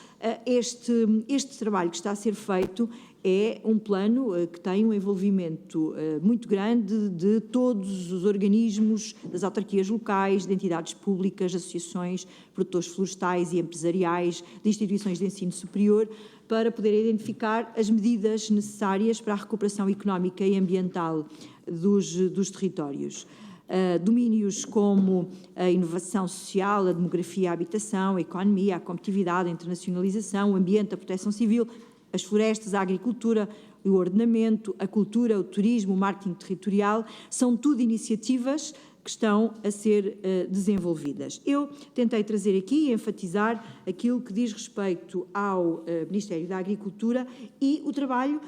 este trabalho que está a ser feito é um plano que tem um envolvimento muito grande de todos os organismos, das autarquias locais, de entidades públicas, associações, produtores florestais e empresariais, de instituições de ensino superior, para poder identificar as medidas necessárias para a recuperação económica e ambiental dos territórios. Domínios como a inovação social, a demografia, a habitação, a economia, a competitividade, a internacionalização, o ambiente, a proteção civil, as florestas, a agricultura, o ordenamento, a cultura, o turismo, o marketing territorial, são tudo iniciativas que estão a ser desenvolvidas. Eu tentei trazer aqui e enfatizar aquilo que diz respeito ao Ministério da Agricultura e o trabalho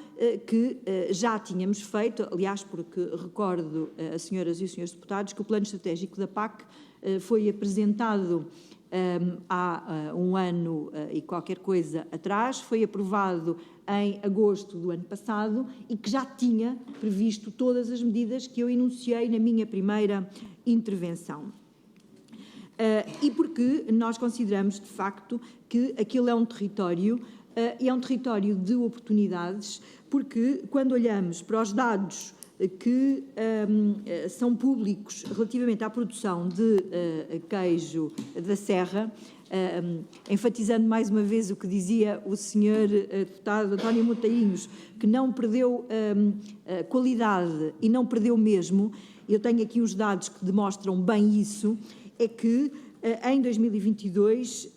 que já tínhamos feito, aliás, porque recordo às senhoras e os senhores deputados que o Plano Estratégico da PAC foi apresentado há um ano e qualquer coisa atrás, foi aprovado em agosto do ano passado e que já tinha previsto todas as medidas que eu enunciei na minha primeira intervenção. E porque nós consideramos, de facto, que aquilo é um território, e é um território de oportunidades, porque quando olhamos para os dados que são públicos relativamente à produção de queijo da Serra, enfatizando mais uma vez o que dizia o senhor deputado António Montainhos, que não perdeu qualidade e não perdeu mesmo, eu tenho aqui os dados que demonstram bem isso, é que em 2022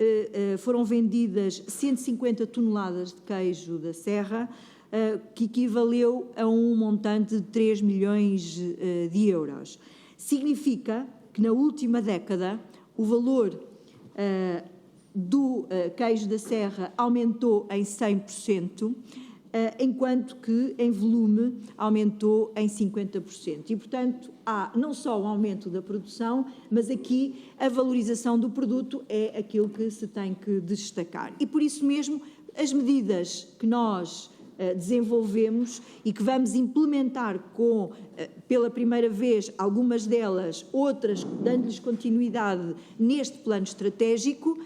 foram vendidas 150 toneladas de queijo da Serra, que equivaleu a um montante de 3 milhões de euros. Significa que na última década o valor do queijo da Serra aumentou em 100%, enquanto que em volume aumentou em 50%. E, portanto, há não só um aumento da produção, mas aqui a valorização do produto é aquilo que se tem que destacar. E, por isso mesmo, as medidas que nós desenvolvemos e que vamos implementar pela primeira vez, algumas delas, outras dando-lhes continuidade neste plano estratégico,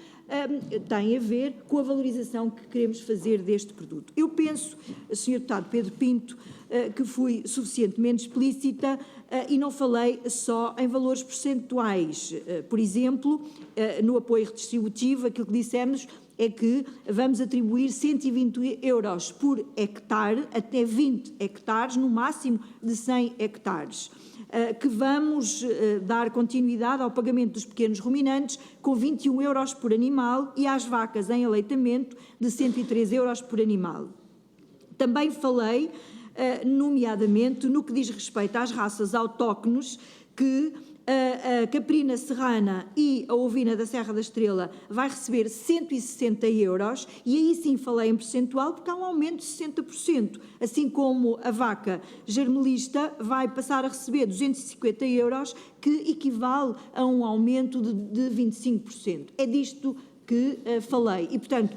tem a ver com a valorização que queremos fazer deste produto. Eu penso, Sr. Deputado Pedro Pinto, que fui suficientemente explícita e não falei só em valores percentuais. Por exemplo, no apoio redistributivo, aquilo que dissemos é que vamos atribuir 120 euros por hectare, até 20 hectares, no máximo de 100 hectares. Que vamos dar continuidade ao pagamento dos pequenos ruminantes com 21 euros por animal e às vacas em aleitamento de 103 euros por animal. Também falei, nomeadamente, no que diz respeito às raças autóctones, que a caprina serrana e a ovina da Serra da Estrela vai receber 160 euros e aí sim falei em percentual porque há um aumento de 60%, assim como a vaca germelista vai passar a receber 250 euros, que equivale a um aumento de 25%. É disto que falei e, portanto,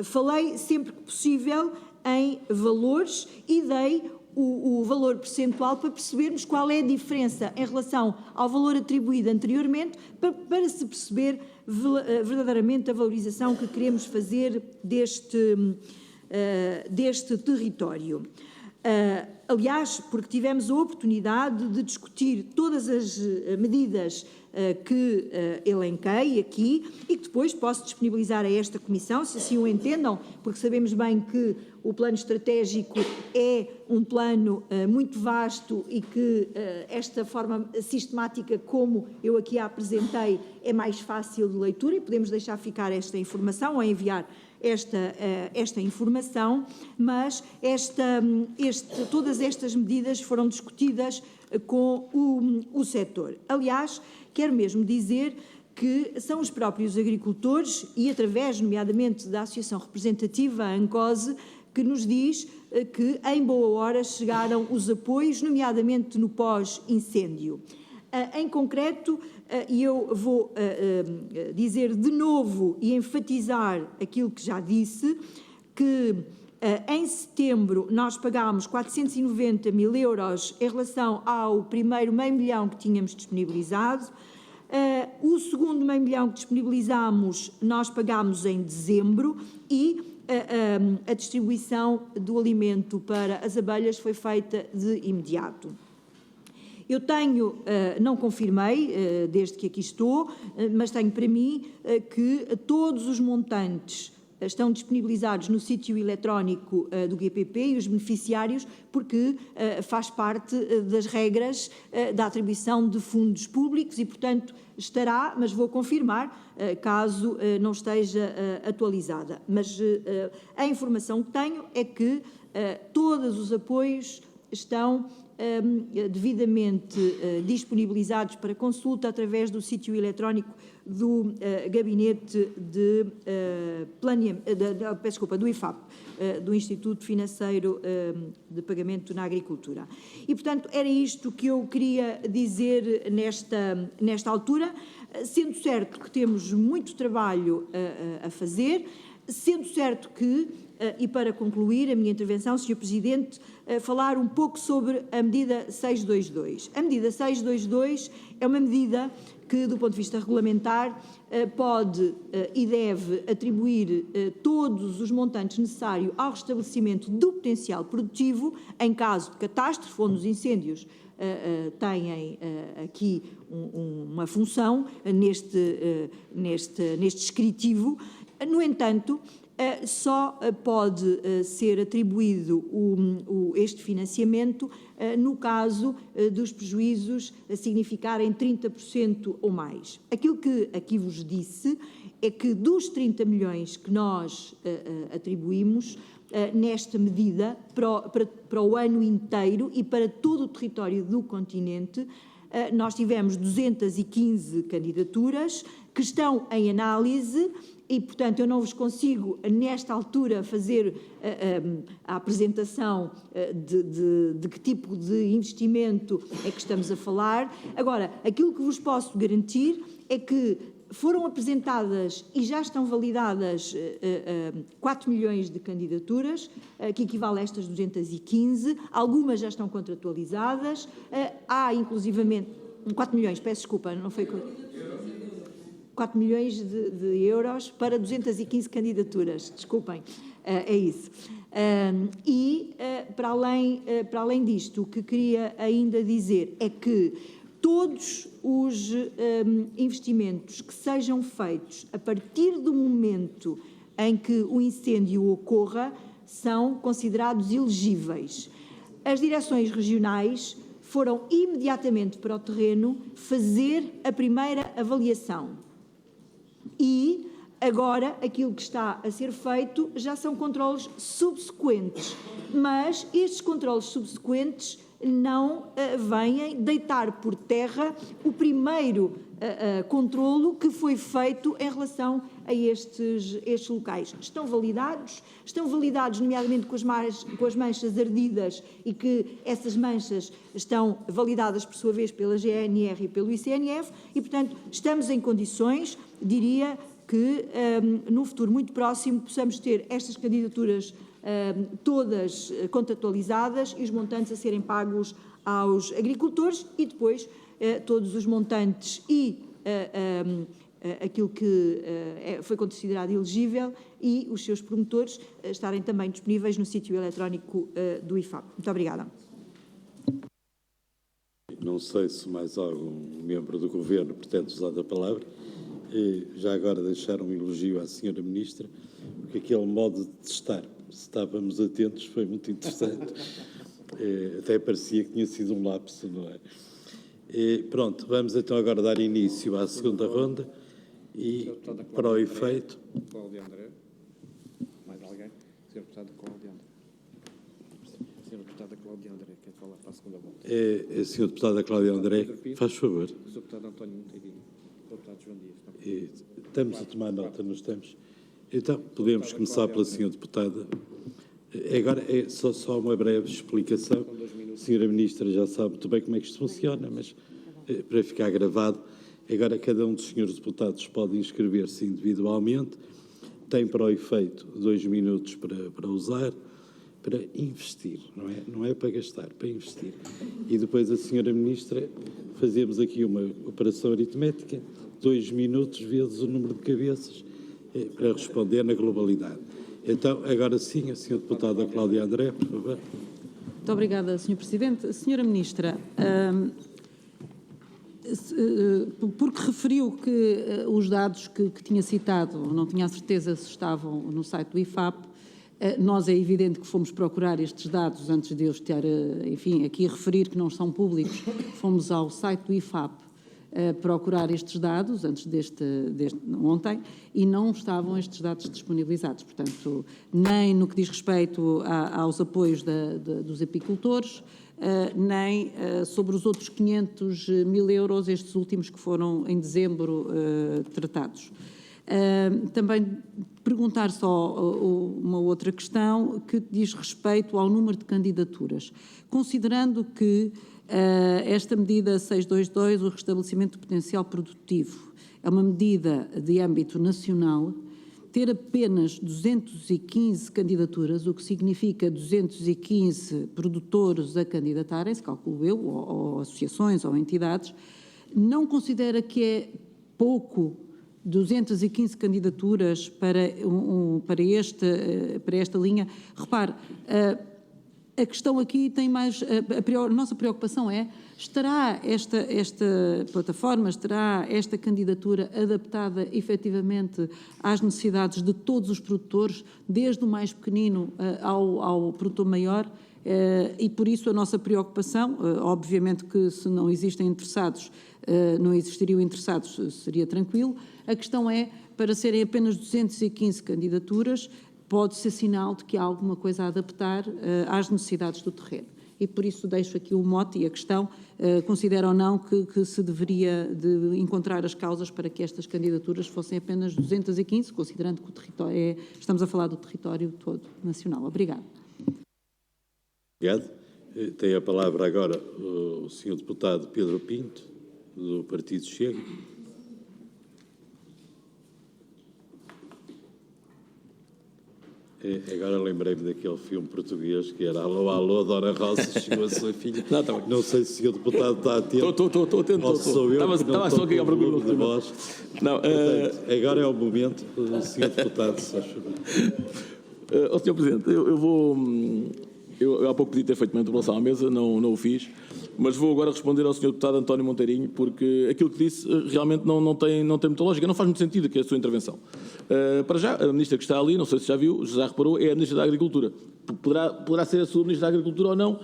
falei sempre que possível em valores e dei o valor percentual para percebermos qual é a diferença em relação ao valor atribuído anteriormente, para se perceber verdadeiramente a valorização que queremos fazer deste território. Aliás, porque tivemos a oportunidade de discutir todas as medidas que elenquei aqui e que depois posso disponibilizar a esta Comissão, se assim o entendam, porque sabemos bem que o plano estratégico é um plano muito vasto e que esta forma sistemática, como eu aqui a apresentei, é mais fácil de leitura e podemos deixar ficar esta informação ou enviar esta informação, mas todas estas medidas foram discutidas com o setor. Aliás, quero mesmo dizer que são os próprios agricultores e através, nomeadamente, da Associação Representativa, a ANCOSE, que nos diz que em boa hora chegaram os apoios, nomeadamente no pós-incêndio. Em concreto, e eu vou dizer de novo e enfatizar aquilo que já disse, que em setembro nós pagámos 490 mil euros em relação ao primeiro meio milhão que tínhamos disponibilizado. O segundo meio milhão que disponibilizámos nós pagámos em dezembro e a distribuição do alimento para as abelhas foi feita de imediato. Eu tenho, não confirmei desde que aqui estou, mas tenho para mim que todos os montantes estão disponibilizados no sítio eletrónico do GPP e os beneficiários, porque faz parte das regras da atribuição de fundos públicos e, portanto, estará, mas vou confirmar, caso não esteja atualizada. Mas a informação que tenho é que todos os apoios estão devidamente disponibilizados para consulta através do sítio eletrónico do Gabinete de do IFAP, do Instituto Financeiro de Pagamento na Agricultura. E, portanto, era isto que eu queria dizer nesta altura, sendo certo que temos muito trabalho a fazer, sendo certo que, e para concluir a minha intervenção, Sr. Presidente, falar um pouco sobre a medida 622. A medida 622 é uma medida que, do ponto de vista regulamentar, pode e deve atribuir todos os montantes necessários ao restabelecimento do potencial produtivo em caso de catástrofe, onde os incêndios têm aqui uma função neste descritivo. No entanto, só pode ser atribuído este financiamento no caso dos prejuízos significarem 30% ou mais. Aquilo que aqui vos disse é que dos 30 milhões que nós atribuímos nesta medida para o ano inteiro e para todo o território do continente, nós tivemos 215 candidaturas que estão em análise e, portanto, eu não vos consigo, nesta altura, fazer a apresentação de que tipo de investimento é que estamos a falar. Agora, aquilo que vos posso garantir é que foram apresentadas e já estão validadas 4 milhões de candidaturas, que equivale a estas 215, algumas já estão contratualizadas, há inclusivamente 4 milhões, peço desculpa, não foi... 4 milhões de euros para 215 candidaturas, desculpem, é isso. Para além disto, o que queria ainda dizer é que todos os investimentos que sejam feitos a partir do momento em que o incêndio ocorra são considerados elegíveis. As direções regionais foram imediatamente para o terreno fazer a primeira avaliação. E agora aquilo que está a ser feito já são controlos subsequentes, mas estes controlos subsequentes não vêm deitar por terra o primeiro controlo que foi feito em relação a estes locais. Estão validados nomeadamente com as manchas ardidas e que essas manchas estão validadas por sua vez pela GNR e pelo ICNF e, portanto, estamos em condições, diria, que no futuro muito próximo possamos ter estas candidaturas todas contratualizadas e os montantes a serem pagos aos agricultores e depois todos os montantes e aquilo que foi considerado elegível e os seus promotores estarem também disponíveis no sítio eletrónico do IFAP. Muito obrigada. Não sei se mais algum membro do Governo pretende usar a palavra. Já agora deixar um elogio à Senhora Ministra, porque aquele modo de testar, se estávamos atentos, foi muito interessante. Até parecia que tinha sido um lapso, não é? Pronto, vamos então agora dar início à segunda ronda e, para o efeito... Cláudio André. Mais alguém? Sr. Deputado Cláudio André. Sr. Deputada Cláudia André, quer falar para a segunda volta? A Sra. Deputada Cláudia André, faz favor. O Sr. Deputado António Monteirinho. O Deputado João Dias. Estamos a tomar nota, não estamos? Então, podemos começar pela Sra. Deputada. Agora, é só uma breve explicação. A Sra. Ministra já sabe muito bem como é que isto funciona, mas para ficar gravado, agora cada um dos senhores deputados pode inscrever-se individualmente, tem para o efeito 2 minutos para usar, para investir, não é para gastar, para investir. E depois a Sra. Ministra, fazemos aqui uma operação aritmética, 2 minutos vezes o número de cabeças, para responder na globalidade. Então, agora sim, a Sra. Deputada Cláudia André, por favor. Muito obrigada, Sr. Presidente. Senhora Ministra, porque referiu que os dados que tinha citado, não tinha a certeza se estavam no site do IFAP, nós é evidente que fomos procurar estes dados antes de eu estar, enfim, aqui a referir que não são públicos, fomos ao site do IFAP procurar estes dados antes ontem e não estavam estes dados disponibilizados. Portanto, nem no que diz respeito aos apoios dos apicultores, nem sobre os outros 500 mil euros, estes últimos que foram em dezembro tratados. Também perguntar só uma outra questão que diz respeito ao número de candidaturas. Considerando que esta medida 622, o restabelecimento do potencial produtivo, é uma medida de âmbito nacional, ter apenas 215 candidaturas, o que significa 215 produtores a candidatarem-se, calculo eu, ou associações ou entidades, não considera que é pouco 215 candidaturas para esta linha? Repare, a questão aqui tem mais... A nossa preocupação é, estará esta plataforma, estará esta candidatura adaptada efetivamente às necessidades de todos os produtores, desde o mais pequenino ao produtor maior? E por isso a nossa preocupação, obviamente que se não existem interessados, não existiriam interessados, seria tranquilo. A questão é, para serem apenas 215 candidaturas, pode ser sinal de que há alguma coisa a adaptar às necessidades do terreno. E por isso deixo aqui o mote e a questão, considera ou não que se deveria de encontrar as causas para que estas candidaturas fossem apenas 215, considerando que o território estamos a falar do território todo nacional. Obrigada. Obrigado. Tem a palavra agora o Sr. Deputado Pedro Pinto, do Partido Chega. Agora lembrei-me daquele filme português que era Alô, alô, Dona Rosa, chegou a sua filha. Não sei se o senhor deputado está atento. Estou atento. Ou sou eu que não estou aqui à procura de voz. Portanto, agora é o momento do senhor deputado, se faz favor. Sr. Presidente, eu há pouco pedi ter feito uma interpelação à mesa, não o fiz, mas vou agora responder ao Sr. Deputado António Monteirinho, porque aquilo que disse realmente não tem muita lógica, não faz muito sentido aqui a sua intervenção. Para já, a Ministra que está ali, não sei se já viu, já reparou, é a Ministra da Agricultura. Poderá ser a sua Ministra da Agricultura ou não,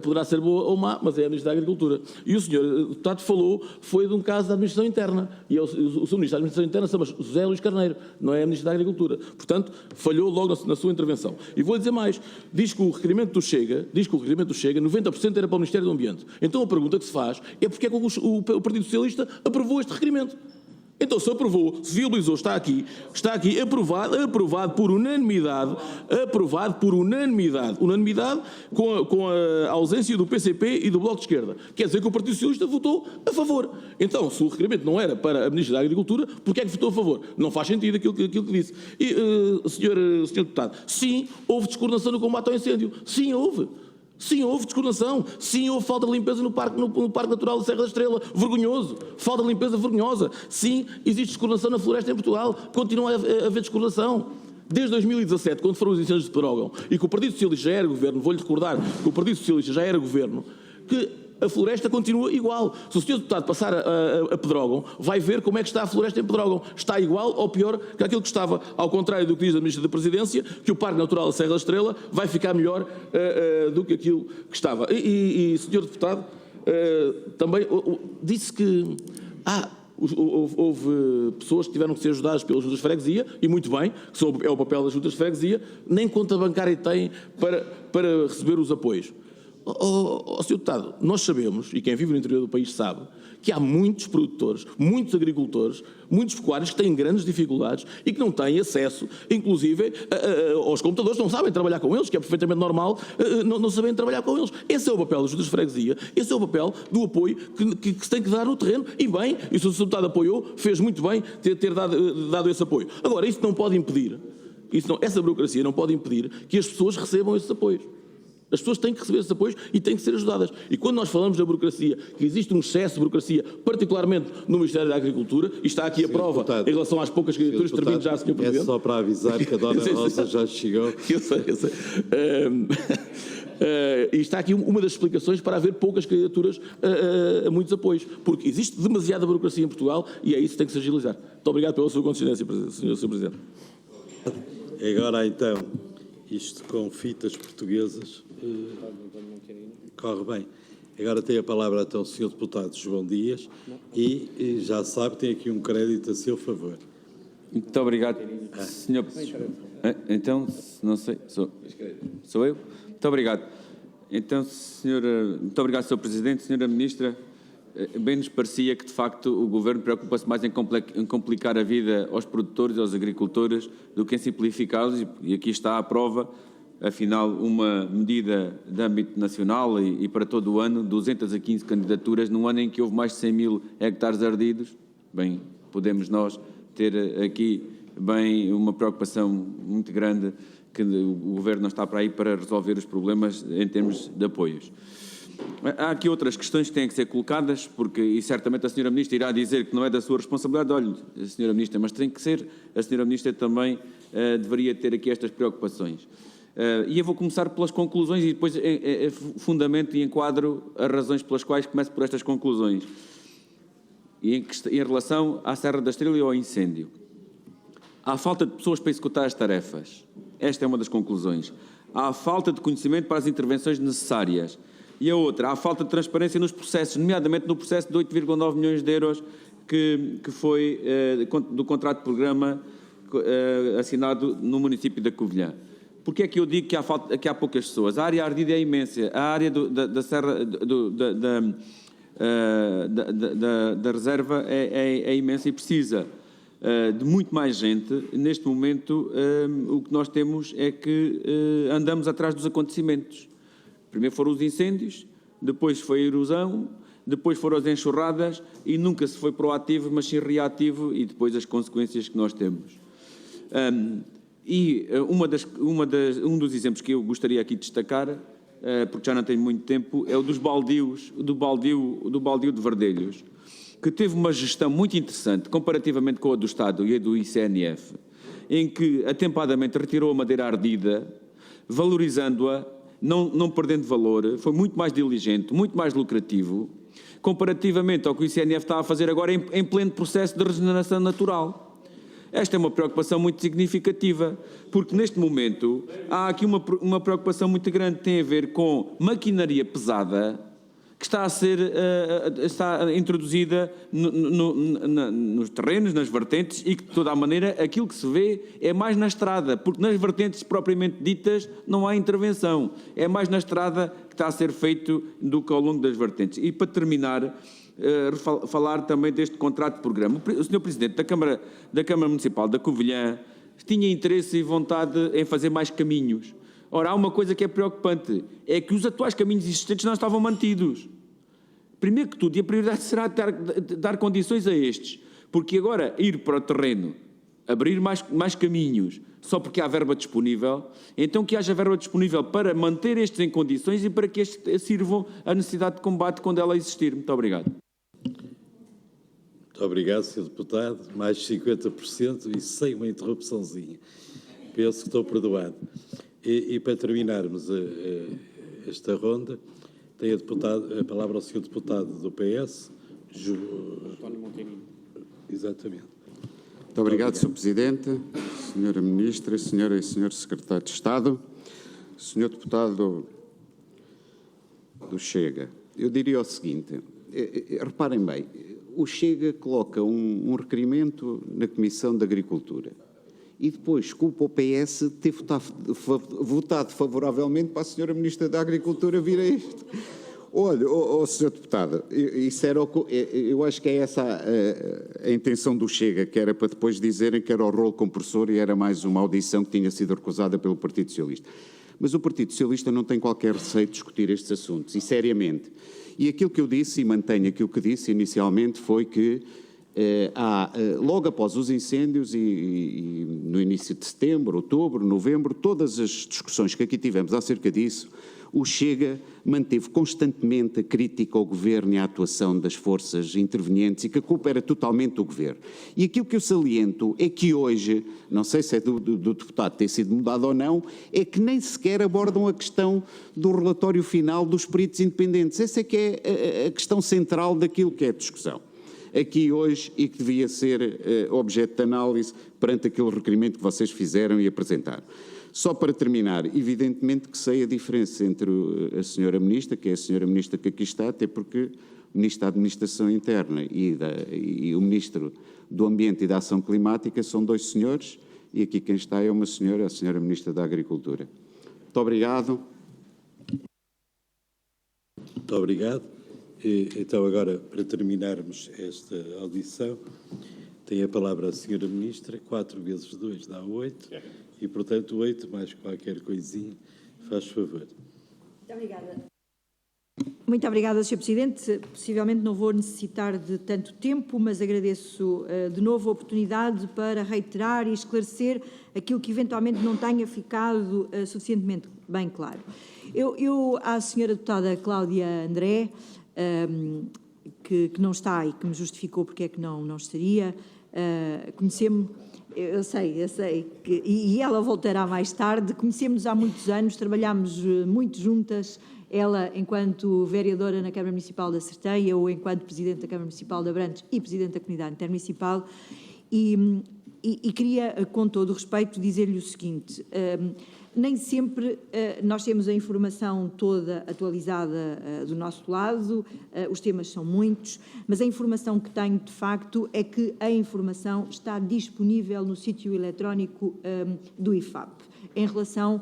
poderá ser boa ou má, mas é a Ministra da Agricultura. E o Sr. Deputado falou, foi de um caso da Administração Interna, e o Sr. Ministro da Administração Interna chama-se José Luís Carneiro, não é a Ministra da Agricultura. Portanto, falhou logo na sua intervenção. E vou dizer mais, diz que o requerimento do Chega, 90% era para o Ministério do Ambiente. Então a pergunta que se faz é porque é que o Partido Socialista aprovou este requerimento. Então, se aprovou, se viabilizou, está aqui aprovado por unanimidade, unanimidade com a ausência do PCP e do Bloco de Esquerda. Quer dizer que o Partido Socialista votou a favor. Então, se o requerimento não era para a Ministra da Agricultura, porquê é que votou a favor? Não faz sentido aquilo que disse. E, senhor Deputado, sim, houve descoordenação no combate ao incêndio. Sim, houve. Sim, houve descoordenação. Sim, houve falta de limpeza no Parque Natural da Serra da Estrela. Vergonhoso. Falta de limpeza vergonhosa. Sim, existe descoordenação na floresta em Portugal. Continua a haver descoordenação. Desde 2017, quando foram os incêndios de Pedrógão, e que o Partido Socialista já era governo, vou-lhe recordar que o Partido Socialista já era governo, que a floresta continua igual. Se o senhor deputado passar a Pedrógão, vai ver como é que está a floresta em Pedrógão. Está igual ou pior que aquilo que estava. Ao contrário do que diz a Ministra da Presidência, que o Parque Natural da Serra da Estrela vai ficar melhor do que aquilo que estava. E senhor deputado, também disse que houve pessoas que tiveram que ser ajudadas pelas juntas de freguesia, e muito bem, que é o papel das juntas de freguesia, nem conta bancária têm para receber os apoios. Sr. Deputado, nós sabemos, e quem vive no interior do país sabe, que há muitos produtores, muitos agricultores, muitos pecuários que têm grandes dificuldades e que não têm acesso, inclusive, aos computadores, não sabem trabalhar com eles, que é perfeitamente normal não saberem trabalhar com eles. Esse é o papel das juntas de freguesia, esse é o papel do apoio que se tem que dar no terreno. E bem, e o Sr. Deputado apoiou, fez muito bem ter dado esse apoio. Agora, isso não pode impedir, essa burocracia não pode impedir que as pessoas recebam esses apoios. As pessoas têm que receber esses apoios e têm que ser ajudadas. E quando nós falamos da burocracia, que existe um excesso de burocracia, particularmente no Ministério da Agricultura, e está aqui a prova em relação às poucas candidaturas, termino já, Sr. Presidente. É só para avisar que a Dona Rosa já chegou. Eu sei. E está aqui uma das explicações para haver poucas candidaturas a muitos apoios, porque existe demasiada burocracia em Portugal e é isso que tem que se agilizar. Muito obrigado pela sua consciência, Sr. Presidente. Agora, então, isto com fitas portuguesas corre bem. Agora tem a palavra então o Sr. Deputado João Dias e já sabe, tem aqui um crédito a seu favor. Muito obrigado, senhor. Então, não sei, sou eu? Muito obrigado. Então, muito obrigado, Sr. Presidente, Sra. Ministra. Bem nos parecia que, de facto, o Governo preocupa-se mais em complicar a vida aos produtores e aos agricultores do que em simplificá-los, e aqui está a prova. Afinal, uma medida de âmbito nacional e para todo o ano, 215 candidaturas, num ano em que houve mais de 100 mil hectares ardidos. Bem, podemos nós ter aqui bem uma preocupação muito grande que o Governo não está para aí para resolver os problemas em termos de apoios. Há aqui outras questões que têm que ser colocadas, porque, e certamente a Sra. Ministra irá dizer que não é da sua responsabilidade. Olha, Sra. Ministra, mas tem que ser, a Sra. Ministra também deveria ter aqui estas preocupações. E eu vou começar pelas conclusões e depois fundamento e enquadro as razões pelas quais começo por estas conclusões. E em relação à Serra da Estrela e ao incêndio. Há falta de pessoas para executar as tarefas. Esta é uma das conclusões. Há falta de conhecimento para as intervenções necessárias. E a outra, há falta de transparência nos processos, nomeadamente no processo de 8,9 milhões de euros que foi do contrato de programa assinado no município da Covilhã. Porque é que eu digo que há poucas pessoas? A área ardida é imensa. A área da Serra da reserva é imensa e precisa de muito mais gente. Neste momento, o que nós temos é que andamos atrás dos acontecimentos. Primeiro foram os incêndios, depois foi a erosão, depois foram as enxurradas e nunca se foi proativo, mas sim reativo, e depois as consequências que nós temos. Um dos exemplos que eu gostaria aqui de destacar, porque já não tenho muito tempo, é o dos baldios, do baldio de Vardelhos, que teve uma gestão muito interessante, comparativamente com a do Estado e a do ICNF, em que atempadamente retirou a madeira ardida, valorizando-a, não perdendo valor, foi muito mais diligente, muito mais lucrativo, comparativamente ao que o ICNF está a fazer agora em pleno processo de regeneração natural. Esta é uma preocupação muito significativa, porque neste momento há aqui uma preocupação muito grande que tem a ver com maquinaria pesada que está introduzida nos terrenos, nas vertentes, e que, de toda a maneira, aquilo que se vê é mais na estrada, porque nas vertentes propriamente ditas não há intervenção. É mais na estrada que está a ser feito do que ao longo das vertentes. E, para terminar, falar também deste contrato de programa. O Sr. Presidente da Câmara Municipal da Covilhã tinha interesse e vontade em fazer mais caminhos. Ora, há uma coisa que é preocupante, é que os atuais caminhos existentes não estavam mantidos. Primeiro que tudo, e a prioridade será dar condições a estes, porque agora ir para o terreno, abrir mais caminhos, só porque há verba disponível, então que haja verba disponível para manter estes em condições e para que estes sirvam à necessidade de combate quando ela existir. Muito obrigado. Muito obrigado, Sr. Deputado. Mais 50% e sem uma interrupçãozinha. Penso que estou perdoado. E para terminarmos esta ronda, Tem a palavra ao Sr. Deputado do PS, António Montenegro. Exatamente. Muito obrigado, Sr. Presidente, Sra. Ministra, Sra. e Sr. Secretário de Estado, Sr. Deputado do Chega. Eu diria o seguinte, reparem bem, o Chega coloca um requerimento na Comissão de Agricultura e depois culpa o PS de ter votado favoravelmente para a Sra. Ministra da Agricultura vir a isto. Olha, Sr. Deputado, eu acho que é essa a intenção do Chega, que era para depois dizerem que era o rolo compressor e era mais uma audição que tinha sido recusada pelo Partido Socialista. Mas o Partido Socialista não tem qualquer receio de discutir estes assuntos, e seriamente. E aquilo que eu disse, e mantenho aquilo que disse inicialmente, foi que logo após os incêndios e no início de setembro, outubro, novembro, todas as discussões que aqui tivemos acerca disso, o Chega manteve constantemente a crítica ao Governo e à atuação das forças intervenientes e que a culpa era totalmente do Governo. E aquilo que eu saliento é que hoje, não sei se é do deputado ter sido mudado ou não, é que nem sequer abordam a questão do relatório final dos peritos independentes. Essa é que é a questão central daquilo que é a discussão aqui hoje e que devia ser objeto de análise perante aquele requerimento que vocês fizeram e apresentaram. Só para terminar, evidentemente que sei a diferença entre a Sra. Ministra, que é a Sra. Ministra que aqui está, até porque o Ministro da Administração Interna e o Ministro do Ambiente e da Ação Climática são dois senhores, e aqui quem está é uma senhora, a Sra. Ministra da Agricultura. Muito obrigado. Muito obrigado. Então, agora, para terminarmos esta audição, tem a palavra a Sra. Ministra. 4 vezes 2 dá 8. E, portanto, 8 mais qualquer coisinha, faz favor. Muito obrigada. Muito obrigada, Sr. Presidente. Possivelmente não vou necessitar de tanto tempo, mas agradeço de novo a oportunidade para reiterar e esclarecer aquilo que eventualmente não tenha ficado suficientemente bem claro. Eu à Sra. Deputada Cláudia André, que não está e que me justificou porque é que não estaria, conhecemos. Eu sei, e ela voltará mais tarde, conhecemos-nos há muitos anos, trabalhámos muito juntas, ela enquanto vereadora na Câmara Municipal da Sertém, eu enquanto Presidente da Câmara Municipal de Abrantes e Presidente da Comunidade Intermunicipal, e queria, com todo o respeito, dizer-lhe o seguinte, nem sempre nós temos a informação toda atualizada do nosso lado, os temas são muitos, mas a informação que tenho, de facto, é que a informação está disponível no sítio eletrónico do IFAP, em relação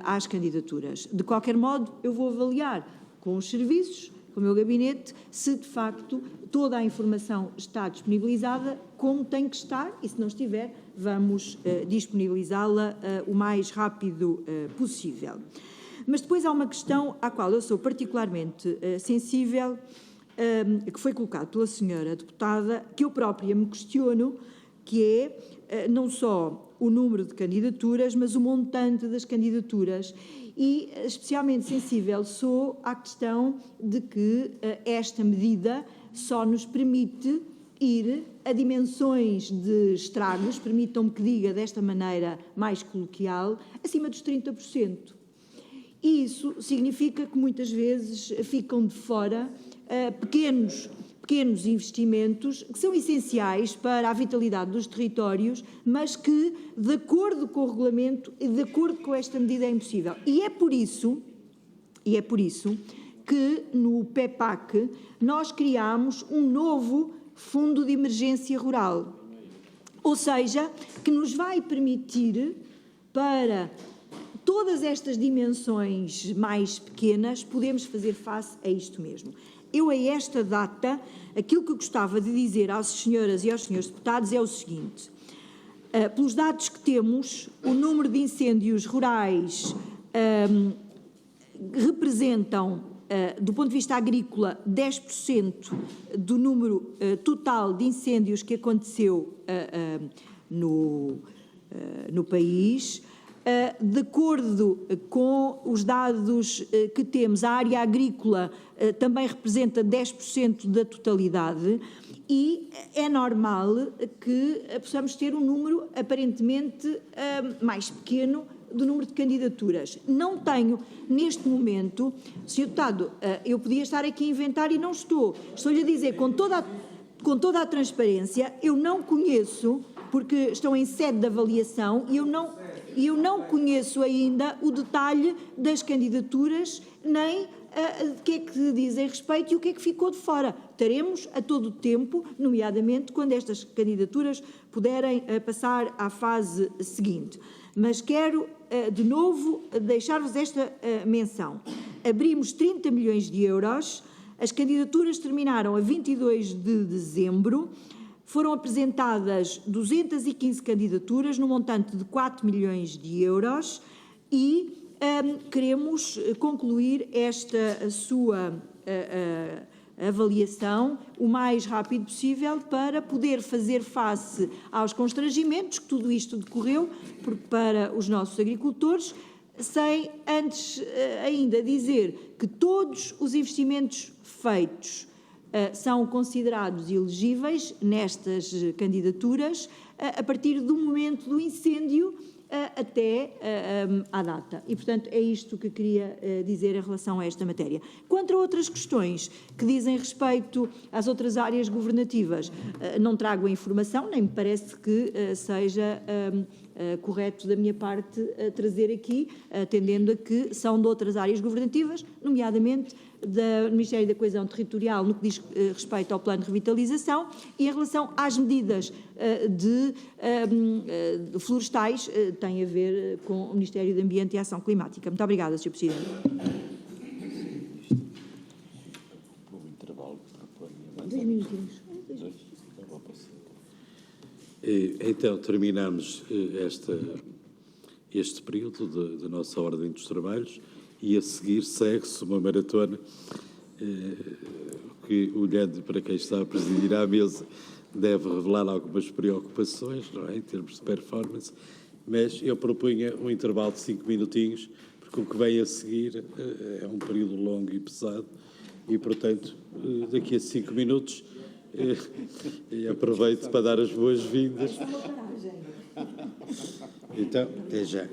às candidaturas. De qualquer modo, eu vou avaliar com os serviços, com o meu gabinete, se de facto toda a informação está disponibilizada como tem que estar, e se não estiver, vamos disponibilizá-la o mais rápido possível. Mas depois há uma questão à qual eu sou particularmente sensível, que foi colocada pela senhora deputada, que eu própria me questiono, que é não só o número de candidaturas, mas o montante das candidaturas. E especialmente sensível sou à questão de que esta medida só nos permite ir a dimensões de estragos, permitam-me que diga desta maneira mais coloquial, acima dos 30%. E isso significa que muitas vezes ficam de fora pequenos investimentos que são essenciais para a vitalidade dos territórios, mas que, de acordo com o regulamento e de acordo com esta medida, é impossível. E é por isso que no PEPAC nós criámos um novo Fundo de Emergência Rural, ou seja, que nos vai permitir, para todas estas dimensões mais pequenas, podemos fazer face a isto mesmo. Eu, a esta data, aquilo que gostava de dizer às senhoras e aos senhores deputados é o seguinte: pelos dados que temos, o número de incêndios rurais representam, do ponto de vista agrícola, 10% do número total de incêndios que aconteceu no país. De acordo com os dados que temos, a área agrícola também representa 10% da totalidade e é normal que possamos ter um número aparentemente mais pequeno do número de candidaturas. Não tenho, neste momento, Sr. Deputado, eu podia estar aqui a inventar e não estou. Estou-lhe a dizer com toda a transparência, eu não conheço, porque estão em sede de avaliação, e eu não conheço ainda o detalhe das candidaturas, nem o que é que dizem respeito e o que é que ficou de fora. Teremos a todo o tempo, nomeadamente quando estas candidaturas puderem passar à fase seguinte. Mas quero, de novo, deixar-vos esta menção. Abrimos 30 milhões de euros, as candidaturas terminaram a 22 de dezembro, foram apresentadas 215 candidaturas, no montante de 4 milhões de euros, e queremos concluir esta sua avaliação o mais rápido possível para poder fazer face aos constrangimentos que tudo isto decorreu para os nossos agricultores, sem antes ainda dizer que todos os investimentos feitos são considerados elegíveis nestas candidaturas a partir do momento do incêndio até à data. E, portanto, é isto que queria dizer em relação a esta matéria. Quanto a outras questões que dizem respeito às outras áreas governativas, não trago a informação, nem me parece que seja correto da minha parte trazer aqui, atendendo a que são de outras áreas governativas, nomeadamente do Ministério da Coesão Territorial, no que diz respeito ao plano de revitalização, e em relação às medidas de florestais, tem a ver com o Ministério do Ambiente e Ação Climática. Muito obrigada, Sr. Presidente. Então, terminamos este período da nossa ordem dos trabalhos e a seguir segue-se uma maratona que, olhando para quem está a presidir à mesa, deve revelar algumas preocupações, não é, em termos de performance, mas eu propunha um intervalo de 5 minutinhos, porque o que vem a seguir é um período longo e pesado e, portanto, daqui a 5 minutos aproveito para dar as boas-vindas. Então, até já.